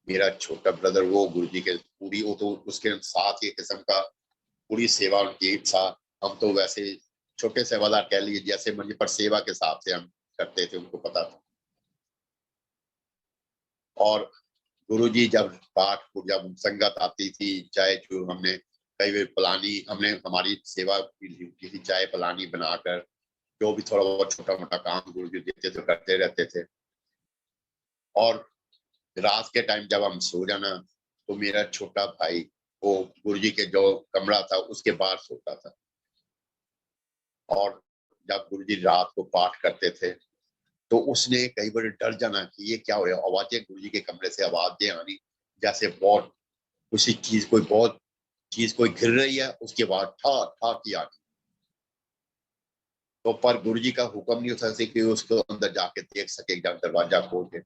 मेरा छोटा ब्रदर, वो गुरु जी के पूरी, वो तो उसके साथ ही किस्म का पूरी सेवा उनकी था। हम तो वैसे छोटे सेवादार कह लीजिए जैसे मर्जी, पर सेवा के हिसाब से हम करते थे, उनको पता था। और गुरुजी जब पाठ को, जब संगत आती थी, चाहे जो हमने कई बार पलानी, हमने हमारी सेवा की थी, चाय पलानी बनाकर, जो भी थोड़ा बहुत छोटा मोटा काम गुरुजी देते थे करते रहते थे। और रात के टाइम जब हम सो जाना, तो मेरा छोटा भाई वो गुरुजी के जो कमरा था उसके बाहर सोता था। और जब गुरुजी रात को पाठ करते थे, तो उसने कई बार डर जाना कि ये क्या हो रहा है, आवाजें गुरुजी के कमरे से आवाजें आनी, जैसे बहुत किसी चीज, कोई बहुत चीज कोई गिर रही है, उसके बाद ठा ठा की आनी। तो पर गुरुजी का हुक्म नहीं होता कि उसको अंदर जाके देख सके, जब दरवाजा खोल के।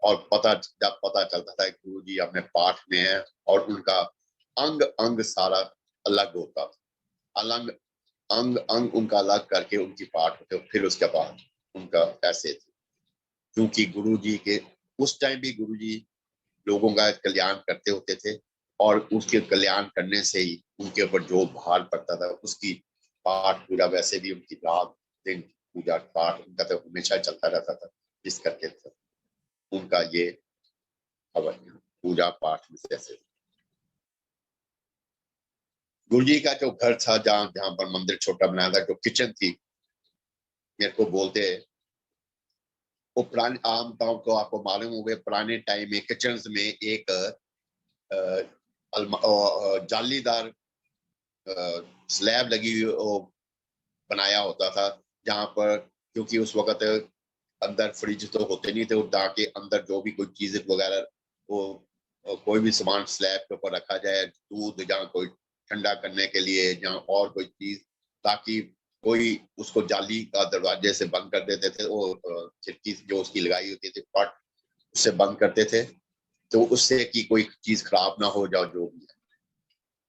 और जब पता चलता था गुरुजी अपने पाठ में है, और उनका अंग अंग सारा अलग होता था, अलग अंग अंग उनका अलग करके उनकी पाठ होते, फिर उसके बाद उनका ऐसे थे। क्योंकि गुरुजी के उस टाइम भी गुरुजी लोगों का कल्याण करते होते थे, और उसके कल्याण करने से ही उनके ऊपर जो भार पड़ता था, उसकी पाठ पूजा, वैसे भी उनकी रात दिन पूजा पाठ उनका तो हमेशा चलता रहता था। जिस करके था उनका ये पूजा पाठ में जैसे गुरु जी का जो घर था, जहाँ जहाँ पर मंदिर छोटा बनाया था, जो किचन थी, मेरे को बोलते वो पुराने आम तौर को आपको मालूम होगा, पुराने टाइम में किचन में एक जालीदार स्लैब लगी हुई वो बनाया होता था, जहां पर, क्योंकि उस वक्त अंदर फ्रिज तो होते नहीं थे, ताकि अंदर जो भी कोई चीज वगैरह वो कोई भी सामान स्लैब के ऊपर रखा जाए, दूध जहाँ कोई ठंडा करने के लिए, जहाँ और कोई चीज, ताकि कोई उसको जाली का दरवाजे से बंद कर देते थे, वो खिड़की जो उसकी लगाई होती थी पट, उससे बंद करते थे, तो उससे कि कोई चीज खराब ना हो जाओ जो भी है।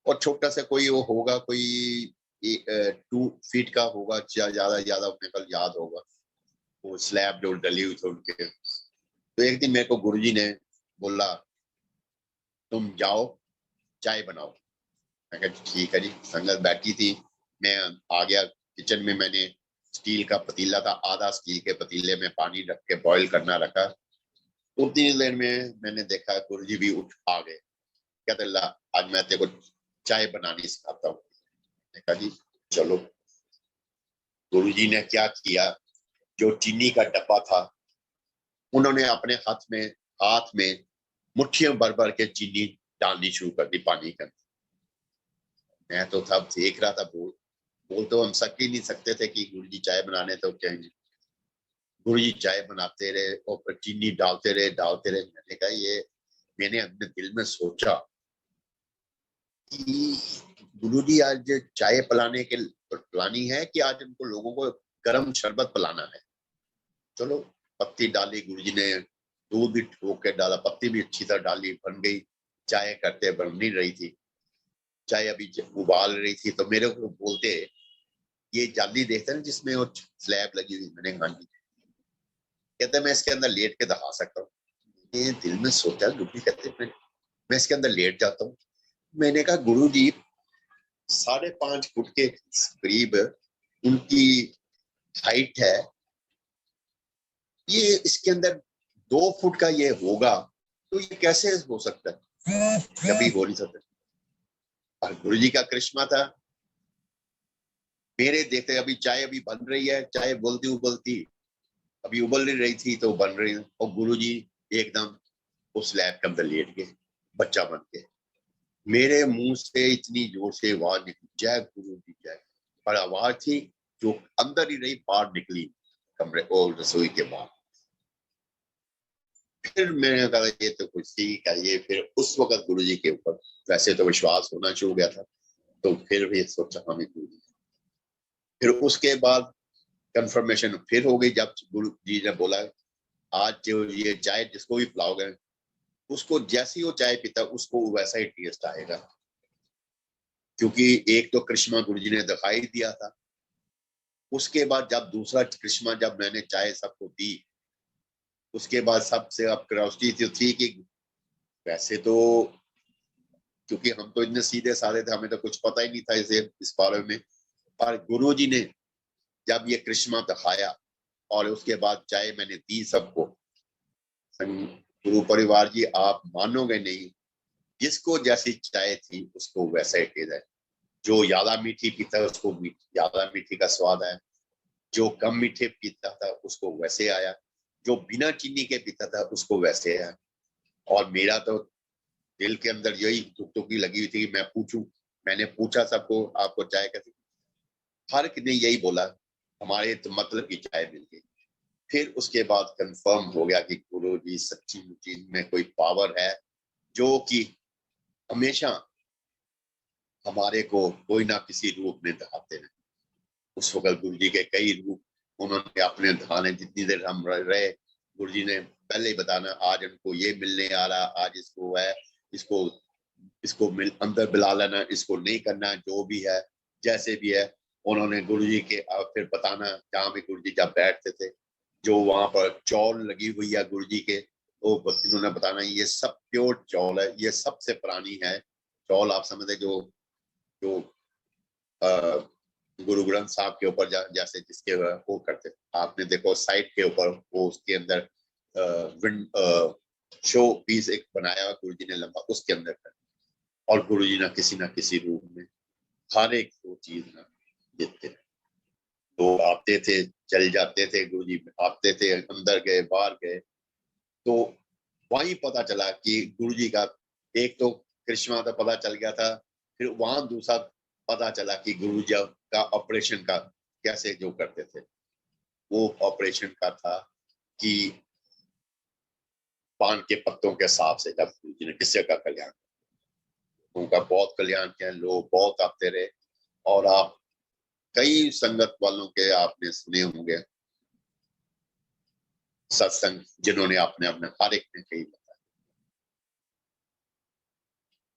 और छोटा सा कोई वो होगा, कोई 2 फीट का होगा, ज्यादा अपने कल याद होगा, वो स्लैब जो डली हुई थी उनके। तो एक दिन मेरे को गुरुजी ने बोला, तुम जाओ चाय बनाओ। मैं कहा ठीक है जी। संगत बैठी थी, मैं आ गया किचन में। मैंने स्टील का पतीला था, आधा स्टील के पतीले में पानी रख के बॉईल करना रखा। उतनी देर में मैंने देखा गुरुजी भी उठ आ गए। कहते ला, आज मैं तेरे को चाय बनानी सिखाता हूँ। मैंने कहा जी चलो। गुरुजी ने क्या किया, जो चीनी का डब्बा था, उन्होंने अपने हाथ में मुट्ठियों भर भर के चीनी डालनी शुरू कर दी पानी के अंदर। मैं तो तब देख रहा था, बोल तो हम सक ही नहीं सकते थे कि गुरुजी चाय बनाने तो कहेंगे। गुरुजी चाय बनाते रहे और फिर चीनी डालते रहे। मैंने कहा ये, मैंने अपने दिल में सोचा कि गुरुजी आज चाय पिलानी है कि आज उनको लोगों को गर्म शरबत पिलाना है। चलो, पत्ती डाली गुरुजी ने, दूध भी ठोक के डाला, पत्ती भी अच्छी तरह डाली, बन गई चाय। करते बन नहीं रही थी चाय, अभी उबाल रही थी, तो मेरे को बोलते, ये जाली देखते हैं जिसमें वो स्लैब लगी हुई। मैंने हाँ जी। कहते मैं इसके अंदर लेट के दिखा सकता हूँ। ये दिल में सोचा, गुरु कहते मैं इसके अंदर लेट जाता हूँ। मैंने कहा गुरु जी, 5.5 फुट के करीब उनकी हाइट है, ये इसके अंदर 2 फुट का ये होगा, तो ये कैसे हो सकता है? कभी हो नहीं सकता। और गुरु जी का करिश्मा था, मेरे देखते अभी चाय अभी बन रही है, चाय उबलती अभी उबल नहीं रही थी तो बन रही है, और गुरुजी एकदम उस स्लैब के अंदर लेट गए बच्चा बन के। मेरे मुंह से इतनी जोर से आवाज निकली, जय गुरु जी जय। पर आवाज थी जो अंदर ही रही, बाहर निकली कमरे और रसोई के बाहर। फिर मैंने कहा ये तो कुछ ठीक है ये। फिर उस वक्त गुरु जी के ऊपर वैसे तो विश्वास होना शुरू हो गया था, तो फिर भी सोचा हमें गुरु जी। फिर उसके बाद कंफर्मेशन फिर हो गई, जब गुरु जी ने बोला आज जो ये चाय जिसको भी पिलाओगे, उसको जैसी वो चाय पीता उसको वैसा ही टेस्ट आएगा। क्योंकि एक तो करिश्मा गुरुजी ने दिखाई दिया था, उसके बाद जब दूसरा करिश्मा जब मैंने चाय सबको दी, उसके बाद सबसे अब क्यूरियोसिटी तो थी कि वैसे तो, क्योंकि हम तो इतने सीधे साधे थे, हमें तो कुछ पता ही नहीं था इस बारे में। पर गुरुजी ने जब ये करिश्मा दिखाया और उसके बाद चाय मैंने दी सबको, गुरु परिवार जी आप मानोगे नहीं, जिसको जैसी चाय थी उसको वैसा ही टेस्ट है। जो ज्यादा मीठी पीता है उसको ज्यादा मीठी का स्वाद है, जो कम मीठे पीता था उसको वैसे आया, जो बिना चीनी के पीता था उसको वैसे आया। और मेरा तो दिल के अंदर यही टुकटुकी लगी हुई थी कि मैं पूछूं। मैंने पूछा सबको आपको चाय कैसी, हर किसी ने यही बोला हमारे तो मतलब की चाय मिल गई। फिर उसके बाद कंफर्म हो गया कि गुरु जी सच्ची मुच्ची में कोई पावर है, जो कि हमेशा हमारे को कोई ना किसी रूप में दिखाते हैं। उस वक्त गुरु जी के कई रूप उन्होंने अपने दिखाने, जितनी देर हम रहे गुरु जी ने पहले ही बताना, आज उनको ये मिलने आ रहा, आज इसको है, इसको इसको अंदर बुला लेना, इसको नहीं करना, जो भी है जैसे भी है। उन्होंने गुरु जी के फिर बताना, जहाँ भी गुरु जी जब बैठते थे, जो वहां पर चौल लगी हुई है गुरु जी के, वो इन्होंने बताना ये सब प्योर चौल है, ये सबसे पुरानी है चौल। आप समझते जो जो गुरु ग्रंथ साहब के ऊपर जैसे जिसके वो करते, आपने देखो साइड के ऊपर वो उसके अंदर शो पीस एक बनाया गुरु जी ने लंबा, उसके अंदर कर। और गुरु जी ना किसी रूप में हर एक वो चीज ना देते हैं। लोग आते थे, चल जाते थे, गुरुजी आते थे, अंदर गए बाहर गए। तो वहीं पता चला कि गुरुजी का एक तो करिश्मा का पता चल गया था, फिर वहां दूसरा पता चला कि गुरुजी का ऑपरेशन का कैसे जो करते थे। वो ऑपरेशन का था कि पान के पत्तों के हिसाब से जब गुरुजी ने किसी का कल्याण, उनका बहुत कल्याण किया, लोग बहुत आते रहे। और आप कई संगत वालों के आपने सुने होंगे सत्संग, जिन्होंने अपने अपने हर एक ने कही बताया।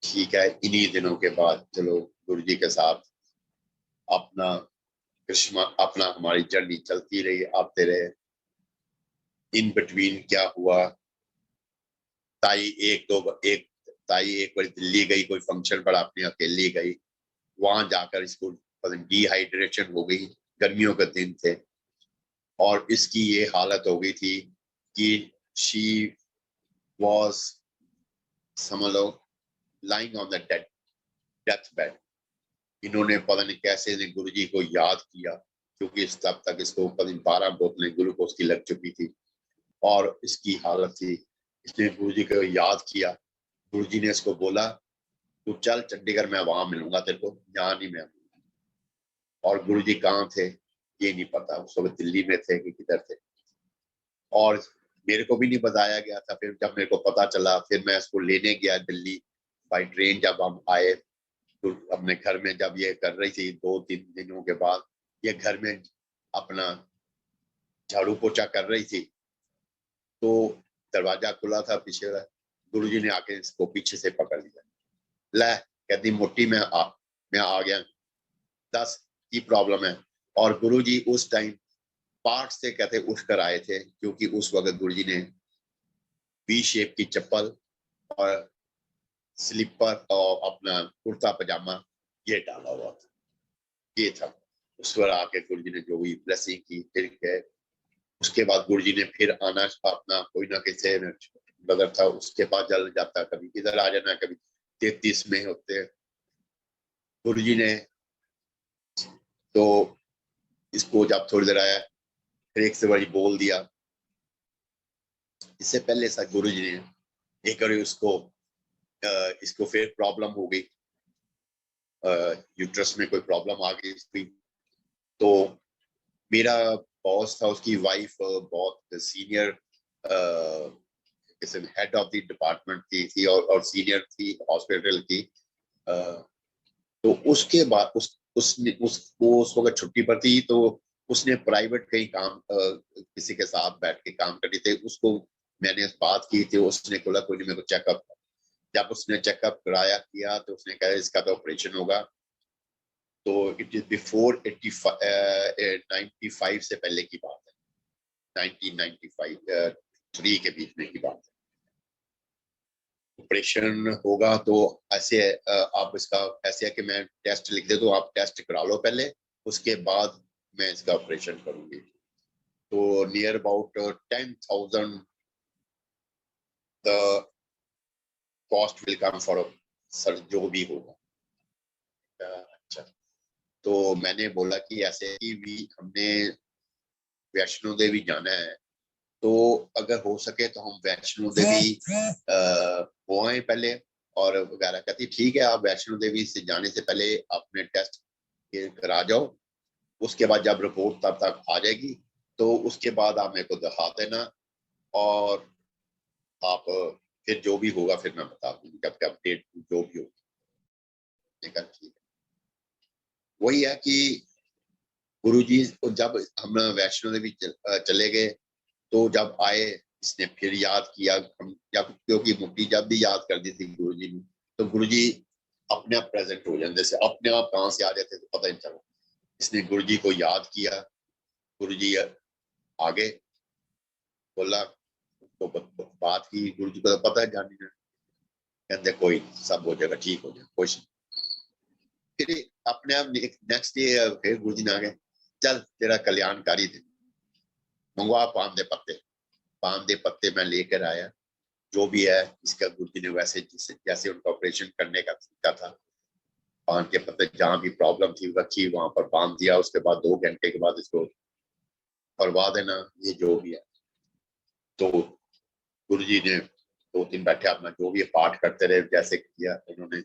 ठीक है, इन्हीं दिनों के बाद चलो गुरुजी के साथ अपना कृष्णा, अपना हमारी जर्नी चलती रही, आते रहे। इन बिटवीन क्या हुआ, ताई एक बार दिल्ली गई, कोई फंक्शन पर अपनी अकेली गई, वहां जाकर इसको डिहाइड्रेशन हो गई, गर्मियों के दिन थे, और इसकी ये हालत हो गई थी कि शी वाज, समझ लो, lying on the death bed. इन्होंने पता नहीं कैसे गुरुजी को याद किया, क्योंकि इस तब तक इसको पता नहीं 12 बोतलें ग्लूकोज की लग चुकी थी और इसकी हालत थी। इसने गुरुजी को याद किया। गुरुजी ने इसको बोला, तू चल चंडीगढ़, मैं वहां मिलूंगा तेरे को, यहाँ नहीं मैं मिलूंगा। और गुरुजी कहाँ थे ये नहीं पता, उस वक्त दिल्ली में थे कि किधर थे, और मेरे को भी नहीं बताया गया था। फिर जब मेरे को पता चला, फिर मैं इसको लेने गया दिल्ली बाई ट्रेन। जब हम आए तो अपने घर में जब ये कर रही थी, 2-3 दिनों के बाद ये घर में अपना झाड़ू पोछा कर रही थी, तो दरवाजा खुला था पीछे वाला। गुरुजी ने आके इसको पीछे से पकड़ लिया। ले, कहती मोटी, मैं आ गया, 10 की प्रॉब्लम है। और गुरुजी उस टाइम पार्क से कहते उठ कर आए थे, क्योंकि उस वक्त गुरुजी ने बी शेप की चप्पल और स्लीपर और अपना कुर्ता पजामा ये डाला हुआ था। ये था उस पर आके गुरुजी ने जो भी ब्लेसिंग की। फिर उसके बाद गुरुजी ने फिर आना, अपना कोई ना किसी ब्रदर था उसके पास जल जाता, कभी इधर आ जाना, कभी 33 में होते। गुरुजी ने तो इसको जब थोड़ी देर आया, फिर एक से बड़ी बोल दिया। इससे पहले सा गुरुजी ने एक बार इसको फिर प्रॉब्लम हो गई, यूट्रस में कोई प्रॉब्लम आ गई इसकी। तो मेरा बॉस था, उसकी वाइफ बहुत senior head of the department की थी, और सीनियर थी हॉस्पिटल की। तो उसके बाद उसने उसको उस वक्त छुट्टी पर थी, तो उसने प्राइवेट कहीं काम किसी के साथ बैठ के काम करते थे। उसको मैंने बात की थी, उसने बोला कोई नहीं, मेरे को चेकअप। जब उसने चेकअप कराया किया तो उसने कहा इसका तो ऑपरेशन होगा। तो इट इज बिफोर 95 से पहले की बात है, 1995 3 के बीच में की बात है। ऑपरेशन होगा तो ऐसे आप इसका ऐसे है कि मैं टेस्ट लिख दे, तो आप टेस्ट करा लो पहले, उसके बाद मैं इसका ऑपरेशन करूंगी। तो near about 10,000 the cost will come for sir, जो भी होगा। अच्छा, तो मैंने बोला कि ऐसे ही भी हमने वैष्णो देवी जाना है, तो अगर हो सके तो हम वैष्णो देवी हो आए पहले और वगैरह। कहती ठीक है, आप वैष्णो देवी से जाने से पहले अपने टेस्ट करा जाओ, उसके बाद जब रिपोर्ट तब तक आ जाएगी तो उसके बाद आप मेरे को दिखा देना, और आप फिर जो भी होगा फिर मैं बता दूंगी, जब अपडेट जो भी होगी। ठीक है, वही है कि गुरुजी जब हम वैष्णो देवी चले गए, तो जब आए इसने फिर याद किया। हम जब, क्योंकि मुक्ति जब भी याद कर दी थी गुरुजी ने, तो गुरुजी अपने आप प्रेजेंट हो जाते, जैसे अपने आप कहाँ से आ जाते तो पता नहीं चला। इसने गुरुजी को याद किया, गुरुजी आगे बोला, तो बात की, गुरुजी को तो पता है जानी है, कहते कोई सब हो जाएगा, ठीक हो जाएगा, कुछ। फिर अपने आप नेक्स्ट डे फिर गुरुजी ने आ गए, चल तेरा कल्याणकारी दिन, मंगवा पान दे पत्ते मैं लेकर आया। जो भी है इसका गुरुजी ने वैसे जैसे उनका ऑपरेशन करने का तरीका था, पान के पत्ते जहाँ भी प्रॉब्लम थी रखी, वहां पर बांध दिया। उसके बाद 2 घंटे के बाद इसको करवा देना, ये जो भी है। तो गुरुजी ने 2 दिन बैठे अपना जो भी पाठ करते रहे, जैसे किया उन्होंने।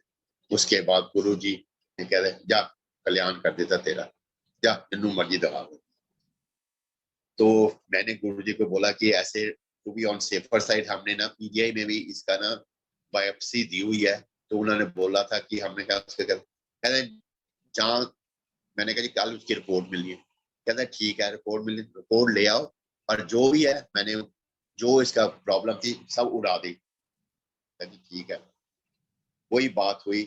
उसके बाद गुरुजी ने कह रहे जा कल्याण कर देता तेरा, जा जिन्नू मर्जी दवा दे। तो मैंने गुरुजी को बोला कि ऐसे to be on safer side हमने ना पीजीआई में भी इसका ना बायोप्सी दी हुई है। तो उन्होंने बोला था कि हमने कहा उसके कहते जहाँ, मैंने कहा जी कल उसकी रिपोर्ट मिली है। कहता ठीक है, रिपोर्ट मिली, रिपोर्ट ले आओ और जो भी है मैंने जो इसका प्रॉब्लम थी सब उड़ा दी। ठीक है, वही बात हुई।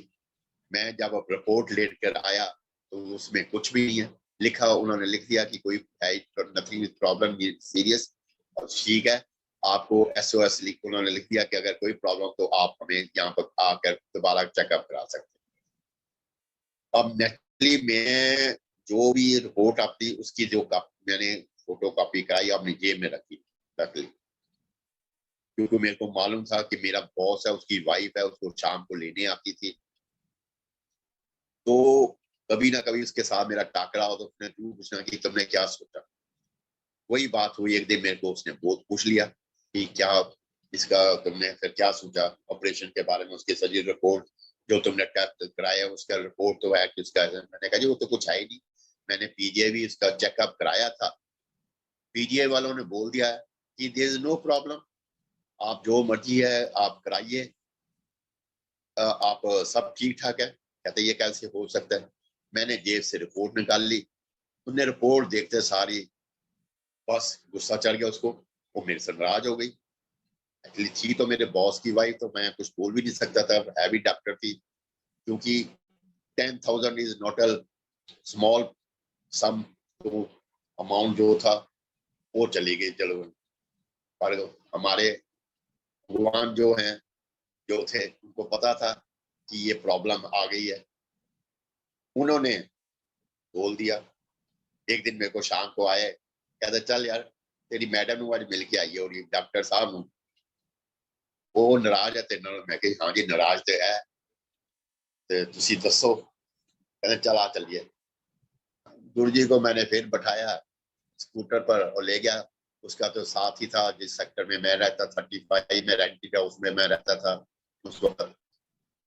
मैं जब रिपोर्ट लेकर आया तो उसमें कुछ भी नहीं है लिखा। उन्होंने लिख दिया कि कोई नथिंग प्रॉब्लम सीरियस और ठीक है। आपको एसओएस उन्होंने लिख दिया कि अगर कोई प्रॉब्लम तो आप हमें यहाँ पर आकर दोबारा चेकअप करा सकते हैं। अब नेचुरली मैं जो भी रिपोर्ट आपकी उसकी जो मैंने फोटो कॉपी कराई अपनी जेब में रखी, क्योंकि मेरे को मालूम था कि मेरा बॉस है, उसकी वाइफ है, उसको शाम को लेने आती थी। तो कभी ना कभी उसके साथ मेरा टाकरा हो तो उसने पूछना कि तुमने क्या सोचा। वही बात हुई, एक दिन मेरे को उसने बहुत पूछ लिया कि क्या इसका तुमने फिर क्या सोचा ऑपरेशन के बारे में, उसके सारी रिपोर्ट जो तुमने टेस्ट कराया उसका रिपोर्ट तो है कि उसका। मैंने कहा जी वो तो कुछ है ही नहीं, मैंने पीजीआई भी इसका चेकअप कराया था। पीजीआई वालों ने बोल दिया है कि देयर इज नो प्रॉब्लम, आप जो मर्जी है आप कराइए, आप सब ठीक ठाक है। कहते ये कैसे हो सकता है। मैंने जेब से रिपोर्ट निकाल ली। उन्हें रिपोर्ट देखते सारी बस गुस्सा चढ़ गया उसको, वो मेरे से नाराज हो गई। एक्चुअली थी तो मेरे बॉस की वाइफ, तो मैं कुछ बोल भी नहीं सकता था, हैवी डॉक्टर थी। क्योंकि 10,000 इज नॉट अ स्मॉल सम, तो अमाउंट जो था वो चली गई। चलो, पर हमारे भगवान जो हैं जो थे उनको पता था कि ये प्रॉब्लम आ गई है, उन्होंने बोल दिया। एक दिन मेरे को शाम को आए, कहते चल यार तेरी मैडम आज मिल के आई है और डॉक्टर साहब वो नाराज है तेरे नाल। मैं कही हाँ जी नाराज तो है, ते तुसी दसो। कहते चल आ चलिए। गुरु जी को मैंने फिर बैठाया स्कूटर पर और ले गया। उसका तो साथ ही था जिस सेक्टर में मैं रहता, 35 में रेंटेड हाउस में मैं रहता था उस वक्त।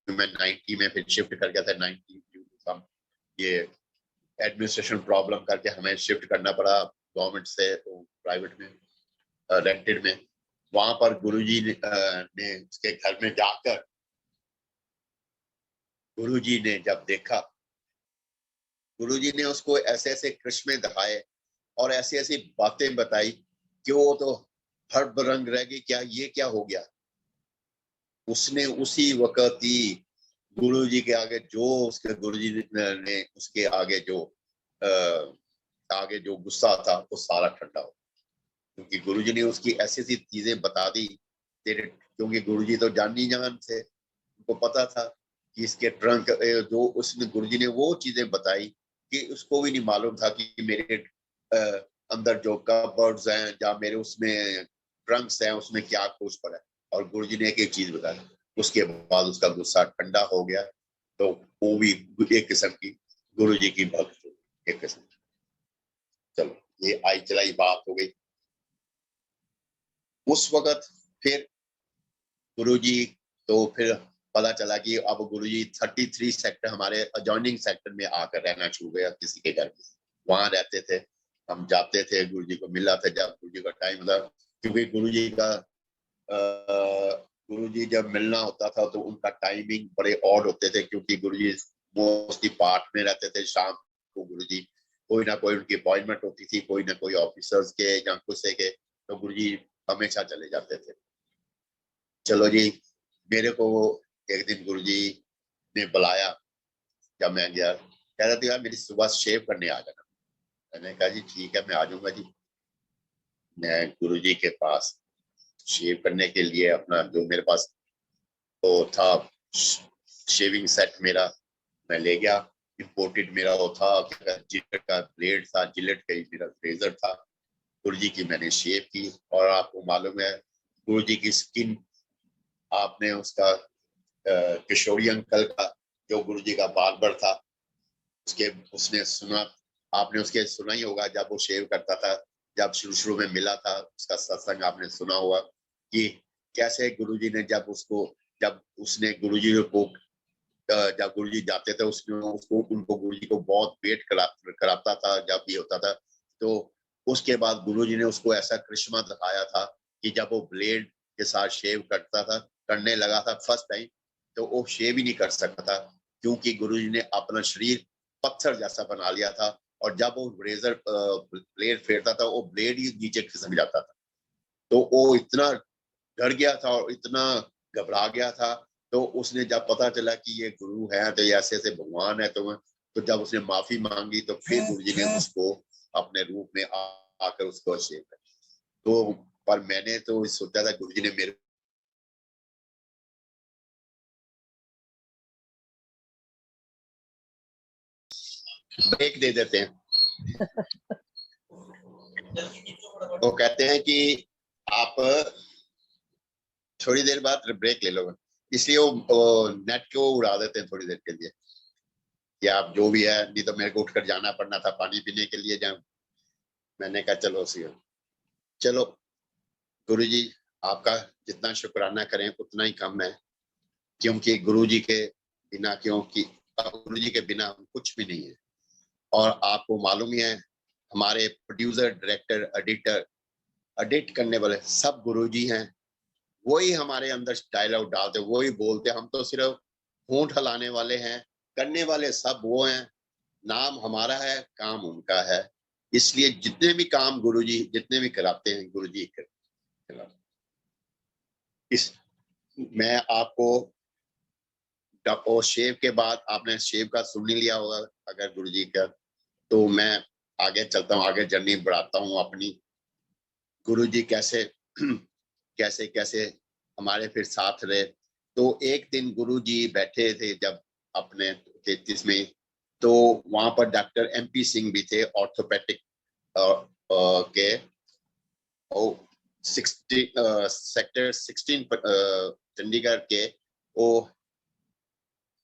मैं 90 में फिर शिफ्ट कर गया था। 90 ये एडमिनिस्ट्रेशन प्रॉब्लम करके हमें शिफ्ट करना पड़ा गवर्नमेंट से प्राइवेट में, रेंटेड में। वहां पर गुरुजी ने उसके घर में जाकर गुरुजी ने जब देखा, गुरुजी ने उसको ऐसे ऐसे कृष्ण में दिखाए और ऐसी ऐसी बातें बताई कि वो तो हर बरंग रह गई, क्या ये क्या हो गया। उसने उसी वक्त ही गुरुजी के आगे जो उसके गुरुजी ने उसके आगे जो आगे जो गुस्सा था वो सारा ठंडा हो, क्योंकि गुरुजी ने उसकी ऐसी ऐसी चीजें बता दी तेरे, क्योंकि गुरुजी तो जानी जान थे, उनको पता था कि इसके ट्रंक जो उसने गुरुजी ने वो चीजें बताई कि उसको भी नहीं मालूम था कि मेरे अंदर जो कबर्ड्स हैं या मेरे उसमें ट्रंक्स हैं उसमें क्या कुछ पड़ा है। और गुरुजी ने एक एक चीज बताई। उसके बाद उसका गुस्सा ठंडा हो गया। तो वो भी एक किस्म की गुरुजी की भक्त एक किस्म। चलो ये आई चलाई बात हो गई। उस वक्त फिर गुरुजी तो फिर पता चला कि अब गुरुजी 33 सेक्टर हमारे अजॉइनिंग सेक्टर में आकर रहना शुरू गया किसी के घर में। वहां रहते थे, हम जाते थे, गुरुजी को मिला था जब गुरुजी का टाइम था। क्योंकि गुरुजी का गुरुजी जब मिलना होता था तो उनका टाइमिंग बड़े ऑड होते थे, क्योंकि गुरुजी मोस्टली पाठ में रहते थे। शाम को गुरुजी कोई ना कोई उनकी अपॉइंटमेंट होती थी, कोई ना कोई ऑफिसर्स के या कुछ के, तो गुरुजी हमेशा चले जाते थे। चलो जी, मेरे को एक दिन गुरुजी ने बुलाया। जब मैं गया, कह रहा था यार मेरी सुबह शेव करने आ जाना। मैंने कहा जी ठीक है मैं आ जाऊंगा जी। मैं गुरुजी के पास शेव करने के लिए अपना जो मेरे पास तो था शेविंग सेट मेरा मैं ले गया। इम्पोर्टेड मेरा वो था, जिलेट का ब्लेड था, जिलेट का ही मेरा रेजर था। गुरुजी की मैंने शेव की। और आपको मालूम है गुरुजी की स्किन, आपने उसका किशोरी अंकल का जो गुरुजी का बार्बर था, उसने सुना, आपने उसके सुना ही होगा, जब वो शेव करता था, जब शुरू में मिला था, उसका सत्संग आपने सुना होगा कि कैसे गुरुजी ने जब उसने गुरुजी को जब गुरुजी जाते थे, उनको गुरुजी को बहुत वेट कराता था जब भी होता था। तो उसके बाद गुरुजी ने उसको ऐसा करिश्मा दिखाया था कि जब वो ब्लेड के साथ शेव करने लगा था फर्स्ट टाइम, तो वो शेव ही नहीं कर सकता था, क्योंकि गुरुजी ने अपना शरीर पत्थर जैसा बना लिया था। और जब वो रेजर ब्लेड फेरता था, वो ब्लेड ही नीचे खिसक जाता था। तो वो इतना डर गया था और इतना घबरा गया था। तो उसने जब पता चला कि ये गुरु है, तो ये ऐसे ऐसे भगवान है, तो जब उसने माफी मांगी, तो फिर गुरुजी ने उसको अपने रूप में आकर उसको शेव कर। तो पर मैंने तो सोचा था गुरुजी ने मेरे ब्रेक दे देते हैं। तो कहते हैं कि आप थोड़ी देर बाद ब्रेक ले लो, इसलिए वो नेट को उड़ा देते हैं थोड़ी देर के लिए, कि आप जो भी है, नहीं तो मेरे को उठकर जाना पड़ना था पानी पीने के लिए। जब मैंने कहा चलो सी चलो गुरुजी, आपका जितना शुक्राना करें उतना ही कम है, क्योंकि गुरुजी के बिना हम कुछ भी नहीं है। और आपको मालूम ही है, हमारे प्रोड्यूसर, डायरेक्टर, एडिट करने वाले सब गुरुजी हैं। वही हमारे अंदर डायलॉग डालते, वही बोलते, हम तो सिर्फ होंठ हिलाने वाले हैं, करने वाले सब वो हैं। नाम हमारा है, काम उनका है। इसलिए जितने भी काम गुरुजी जितने भी कराते हैं, गुरुजी कराते। इस मैं आपको और शेव के बाद आपने शेव का सुन ही लिया होगा अगर गुरुजी का, तो मैं आगे चलता हूँ, आगे जर्नी बढ़ाता हूँ अपनी। गुरुजी कैसे कैसे कैसे हमारे फिर साथ रहे। तो एक दिन गुरुजी बैठे थे जब अपने 33 में, तो वहां पर डॉक्टर MP सिंह भी थे, ऑर्थोपेडिक के सेक्टर 16 चंडीगढ़ के, वो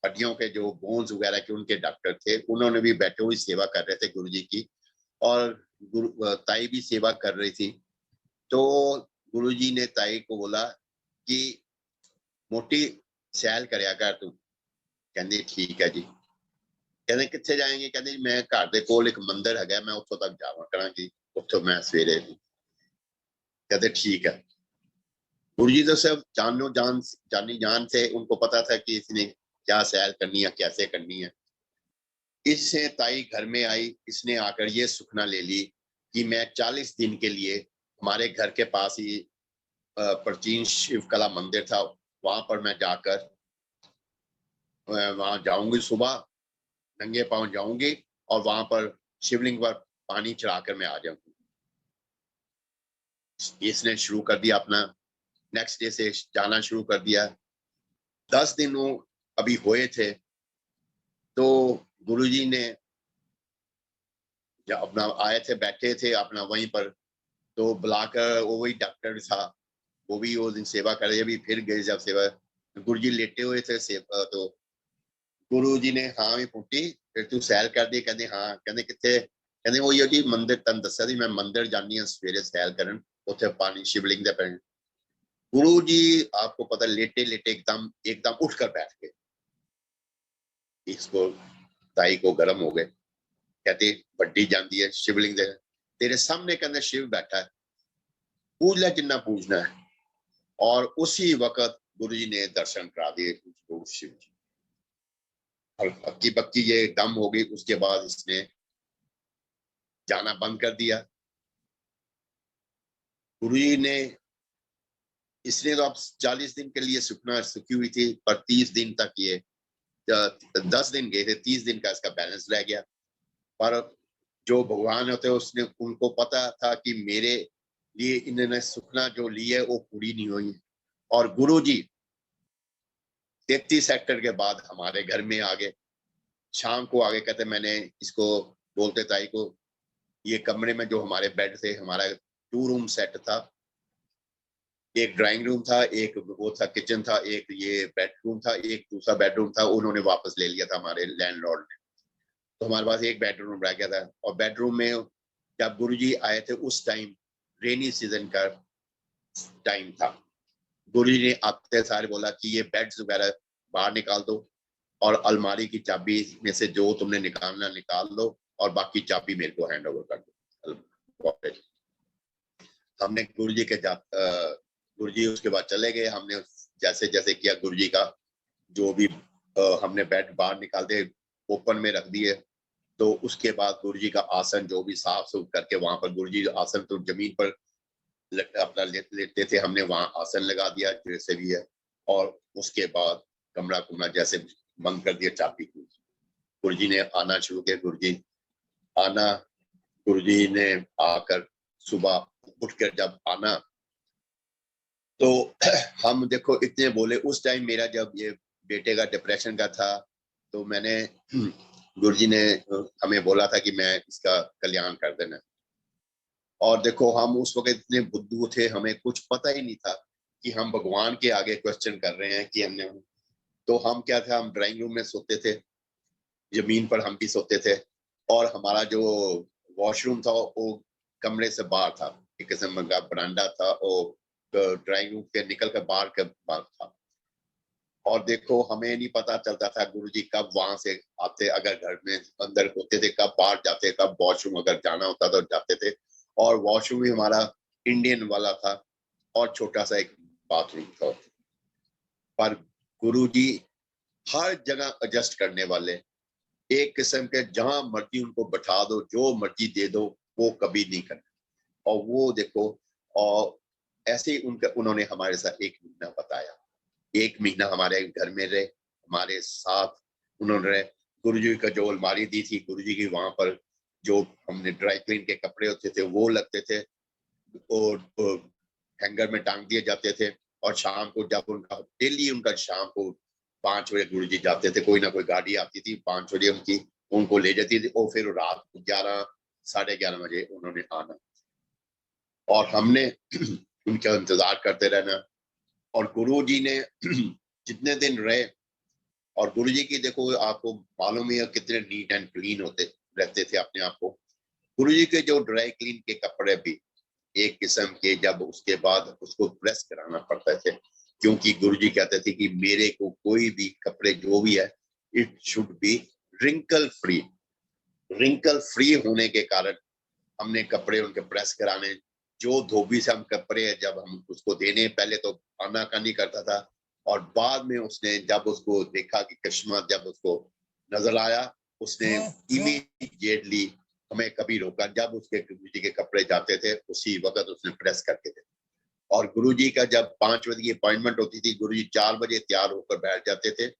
हड्डियों के जो बोन्स वगैरह के उनके डॉक्टर थे। उन्होंने भी बैठे हुई सेवा कर रहे थे गुरुजी की, और ताई भी सेवा कर रही थी। तो गुरुजी ने ताई को बोला कि मोटी सैल करया कर तू। कहंदी ठीक है जी। कहते कित्थे जाएंगे? कहंदी मैं घर दे कोल एक मंदिर है, मैं उत्थों तक जावा करांगी, उत्थों मैं सवेरे। कहते ठीक है। गुरुजी तो सब जानी जान थे, उनको पता था कि इसने क्या सैल करनी है, कैसे करनी है। इससे ताई घर में आई, इसने आकर ये सुखना ले ली कि मैं 40 दिन के लिए हमारे घर के पास ही प्राचीन शिव कला मंदिर था, वहां पर मैं जाकर वहां जाऊंगी, सुबह नंगे पांव जाऊंगी, और वहां पर शिवलिंग पर पानी चढ़ाकर मैं आ जाऊंगी। इसने शुरू कर दिया अपना, नेक्स्ट डे से जाना शुरू कर दिया। 10 दिन वो अभी हुए थे, तो गुरुजी ने जब अपना आए थे, बैठे थे अपना वहीं पर, तो बुलाकर, वो वही डॉक्टर था, वो भी वो दिन सेवा कर रहे, अभी फिर गए जब सेवा, गुरुजी लेटे हुए थे सेवा। तो गुरुजी ने हाँ भी पूछी, फिर तू सैल कर दी? कहते हाँ। कहते कितने? कहते वो ये जी मंदिर तन दसा दी, मैं मंदिर जानी हाँ सवेरे सैल करन, उथे पानी शिवलिंग दे पे। गुरु जी आपको पता, लेटे लेटे एकदम एकदम उठकर बैठ गए। इसको ताई को गर्म हो गए, कहते बड्डी जाती है शिवलिंग दे, तेरे सामने के अंदर शिव बैठा है, पूज ले जिन्ना पूजना है। और उसी वक्त गुरु जी ने दर्शन करा दिए उसको शिव जी। और हक्की बक्की ये दम हो गई, उसके बाद इसने जाना बंद कर दिया। गुरु जी ने, इसने तो अब 40 दिन के लिए सुखना सुखी हुई थी, पर 30 दिन तक ये 10 दिन गए थे, 30 दिन का इसका बैलेंस रह गया। पर जो भगवान होते हैं, उसने उनको पता था कि मेरे लिए इन्होंने सुखना जो ली है वो पूरी नहीं हुई। और गुरु जी 33 सेक्टर के बाद हमारे घर में आ गए, शाम को आगे। कहते मैंने इसको बोलते ताई को, ये कमरे में जो हमारे बेड थे, हमारा 2 रूम सेट था, एक ड्राइंग रूम था, एक वो था किचन था, एक ये बेडरूम था, एक दूसरा बेडरूम था, उन्होंने वापस ले लिया था हमारे लैंडलॉर्ड ने। तो हमारे पास एक बेडरूम रह गया था। और बेडरूम में जब गुरुजी आए थे उस टाइम रेनी सीजन का टाइम था। गुरुजी ने आते सारे बोला कि ये बेड्स वगैरह बाहर निकाल दो और अलमारी की चाबी में से जो तुमने निकालना निकाल लो और बाकी चाबी मेरे को हैंड ओवर कर दो। हमने गुरुजी के गुरुजी उसके बाद चले गए। हमने जैसे जैसे किया गुरुजी का जो भी हमने बेड बाहर निकाल दिए, ओपन में रख दिए। तो उसके बाद गुरुजी का आसन जो भी साफ सुफ करके वहां पर गुरुजी आसन तो जमीन पर अपना लेटते थे, हमने वहां आसन लगा दिया जैसे भी है। और उसके बाद कमरा कुमरा जैसे बंद कर दिया चाबी। गुरुजी ने आना शुरू किया। गुरुजी आना, गुरुजी ने आकर सुबह उठकर जब आना तो हम देखो इतने बोले। उस टाइम मेरा जब ये बेटे का डिप्रेशन का था तो मैंने गुरुजी ने हमें बोला था कि मैं इसका कल्याण कर देना। और देखो हम उस वक्त इतने बुद्धू थे, हमें कुछ पता ही नहीं था कि हम भगवान के आगे क्वेश्चन कर रहे हैं कि हमने। तो हम क्या था, हम ड्राइंग रूम में सोते थे, जमीन पर हम भी सोते थे। और हमारा जो वॉशरूम था वो कमरे से बाहर था, एक किस्म का बरामदा था, और ड्राइंग रूम के निकल कर बाहर के बाहर था। और देखो हमें नहीं पता चलता था गुरुजी कब वहां से आते, अगर घर में अंदर होते थे कब बाहर जाते, कब वॉशरूम अगर जाना होता तो जाते थे। और वॉशरूम भी हमारा इंडियन वाला था और छोटा सा एक बाथरूम था। पर गुरुजी हर जगह एडजस्ट करने वाले, एक किस्म के जहां मर्जी उनको बैठा दो, जो मर्जी दे दो, वो कभी नहीं करना। और वो देखो, और ऐसे ही उन्होंने हमारे साथ 1 महीना बताया। 1 महीना हमारे घर में रहे, हमारे साथ उन्होंने रहे। गुरुजी का जो अलमारी दी थी गुरुजी की, वहां पर जो हमने ड्राई क्लीन के कपड़े होते थे वो लगते थे और हैंगर में टांग दिए जाते थे। और शाम को जब उनका डेली उनका शाम को 5 बजे गुरुजी जाते थे, कोई ना कोई गाड़ी आती थी 5 बजे उनकी, उनको ले जाती थी। और फिर रात 11 साढ़े 11 बजे उन्होंने आना और हमने उनका इंतजार करते रहना। और गुरुजी ने जितने दिन रहे, और गुरुजी की देखो आपको मालूम ही है कितने नीट एंड क्लीन होते रहते थे अपने आप को। गुरुजी के जो ड्राई क्लीन के कपड़े भी एक किस्म के, जब उसके बाद उसको प्रेस कराना पड़ता थे, क्योंकि गुरुजी कहते थे कि मेरे को कोई भी कपड़े जो भी है it should be wrinkle free. Wrinkle free होने के कारण हमने कपड़े उनके प्रेस कराने। जो धोबी से हम कपड़े जब हम उसको देने, पहले तो आनाकानी करता था, और बाद में उसने जब उसको देखा कि करिश्मा जब उसको नजर आया, उसने इमीडिएटली हमें कभी रोका। जब उसके गुरुजी के कपड़े जाते थे उसी वक्त उसने प्रेस करके थे। और गुरुजी का जब 5 बजे की अपॉइंटमेंट होती थी, गुरुजी 4 बजे तैयार होकर बैठ जाते थे।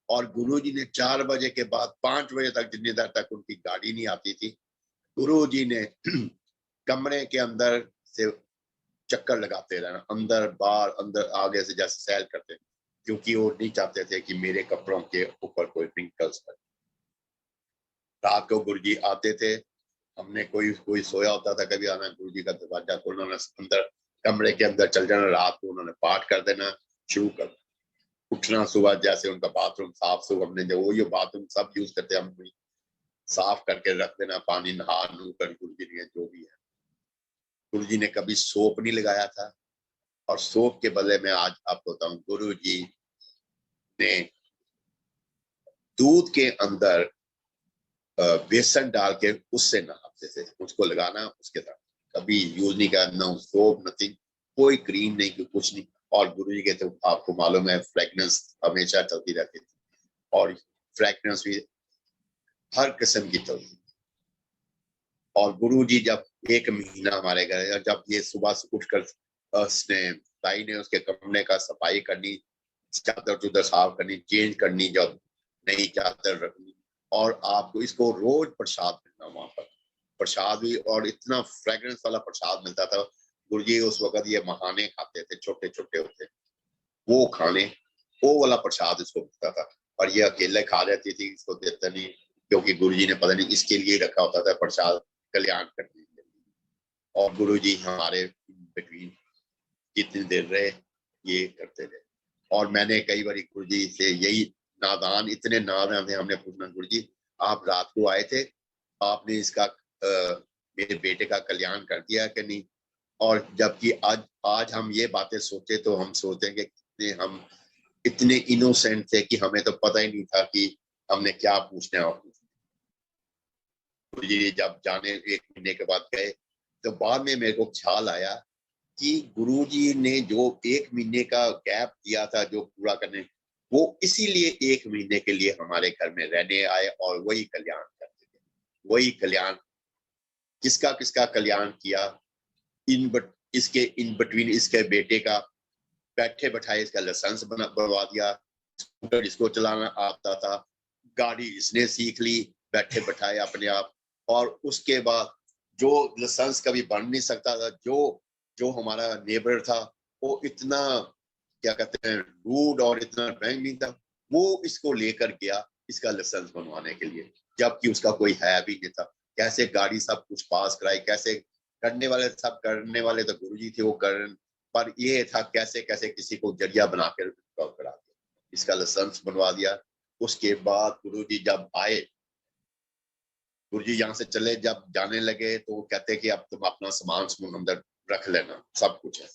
और गुरुजी ने 4 बजे के बाद 5 बजे तक, जितनी देर तक उनकी गाड़ी नहीं आती थी, गुरुजी ने कमरे के अंदर से चक्कर लगाते रहना, अंदर बाहर, अंदर आगे से, जैसे सैर करते, क्योंकि वो नहीं चाहते थे कि मेरे कपड़ों के ऊपर कोई रिंकल्स पड़े। रात को गुरुजी आते थे, हमने कोई कोई सोया होता था, कभी आना गुरुजी का दरवाजा खोलना, उन्होंने अंदर कमरे के अंदर चल जाना, रात को उन्होंने पाठ कर देना शुरू कर। उठना सुबह, जैसे उनका बाथरूम साफ सुफ, हमने जो वो बाथरूम सब यूज करते हम साफ करके रख देना, पानी नहा नू कर गुरुजी ने जो भी है। गुरुजी ने कभी सोप नहीं लगाया था, और सोप के बदले में आज आपको बताऊं, गुरुजी ने दूध के अंदर बेसन डाल के उससे नहाते थे, उसको लगाना उसके साथ। कभी यूज नहीं करना सोप, नथिंग, कोई क्रीम नहीं, कुछ नहीं। और गुरुजी के तो आपको मालूम है फ्रेगनेंस हमेशा चलती रहती थी, और फ्रेगनेंस भी हर किस्म की चलती। और गुरुजी जब 1 महीना हमारे घर, जब ये सुबह से उठकर उसने ताई ने उसके कमरे का सफाई करनी, चादर चुदर साफ करनी, चेंज करनी, जब नई चादर रखनी, और आपको इसको रोज प्रसाद मिलना वहां पर, प्रसाद भी, और इतना फ्रेग्रेंस वाला प्रसाद मिलता था। गुरुजी उस वक्त ये महाने खाते थे, छोटे छोटे होते, वो खाने, वो वाला प्रसाद इसको मिलता था। और ये अकेले खा जाती थी, इसको देता नहीं, क्योंकि गुरुजी ने पता नहीं इसके लिए रखा होता था प्रसाद, कल्याण करने के लिए। और गुरुजी हमारे बिटवीन जितनी देर रहे ये करते रहे। और मैंने कई बार गुरु जी से यही इतने नादान थे, हमने पूछना गुरु जी आप रात को आए थे, आपने इसका मेरे बेटे का कल्याण कर दिया कि नहीं। और जबकि आज हम ये बातें सोचे तो हम सोचते हैं कि हम इतने इनोसेंट थे कि हमें तो पता ही नहीं था कि हमने क्या पूछना है। गुरु जी जब जाने 1 महीने के बाद गए तो बाद में मेरे को ख्याल आया कि गुरु जी ने जो 1 महीने का गैप दिया था जो पूरा करने, वो इसीलिए 1 महीने के लिए हमारे घर में रहने आए और वही कल्याण करते थे। वही कल्याण किसका किसका कल्याण किया, इसके इन बिटवीन इसके बेटे का बैठे बैठाए इसका लाइसेंस बनवा दिया, स्कूटर इसको चलाना आता था, गाड़ी इसने सीख ली बैठे बैठाए अपने आप। और उसके बाद जो लाइसेंस कभी बन नहीं सकता था, जो हमारा नेबर था वो इतना क्या कहते हैं रूड और इतना ड्राइंग नहीं था, वो इसको लेकर गया इसका लाइसेंस बनवाने के लिए, जबकि उसका कोई है भी नहीं था। कैसे गाड़ी सब कुछ पास कराई, कैसे करने वाले तो गुरुजी थे वो कर, पर ये था कैसे कैसे किसी को जरिया बनाकर करा दिया, इसका लाइसेंस बनवा दिया। उसके बाद गुरुजी जब आए, गुरुजी यहाँ से चले जब जाने लगे तो वो कहते कि अब तुम अपना सामान अंदर रख लेना, सब कुछ है।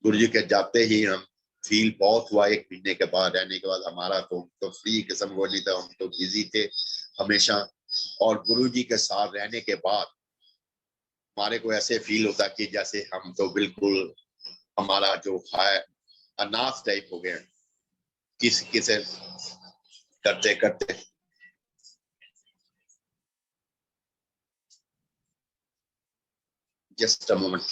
गुरुजी के जाते ही हम फील बहुत हुआ 1 महीने के बाद रहने के बाद। हमारा तो फ्री किस्म वो नहीं था, हम तो बिजी थे हमेशा। और गुरुजी के साथ रहने के बाद हमारे को ऐसे फील होता कि जैसे हम तो बिल्कुल हमारा जो है अनाथ टाइप हो गए, किसी से करते करते। Just a moment.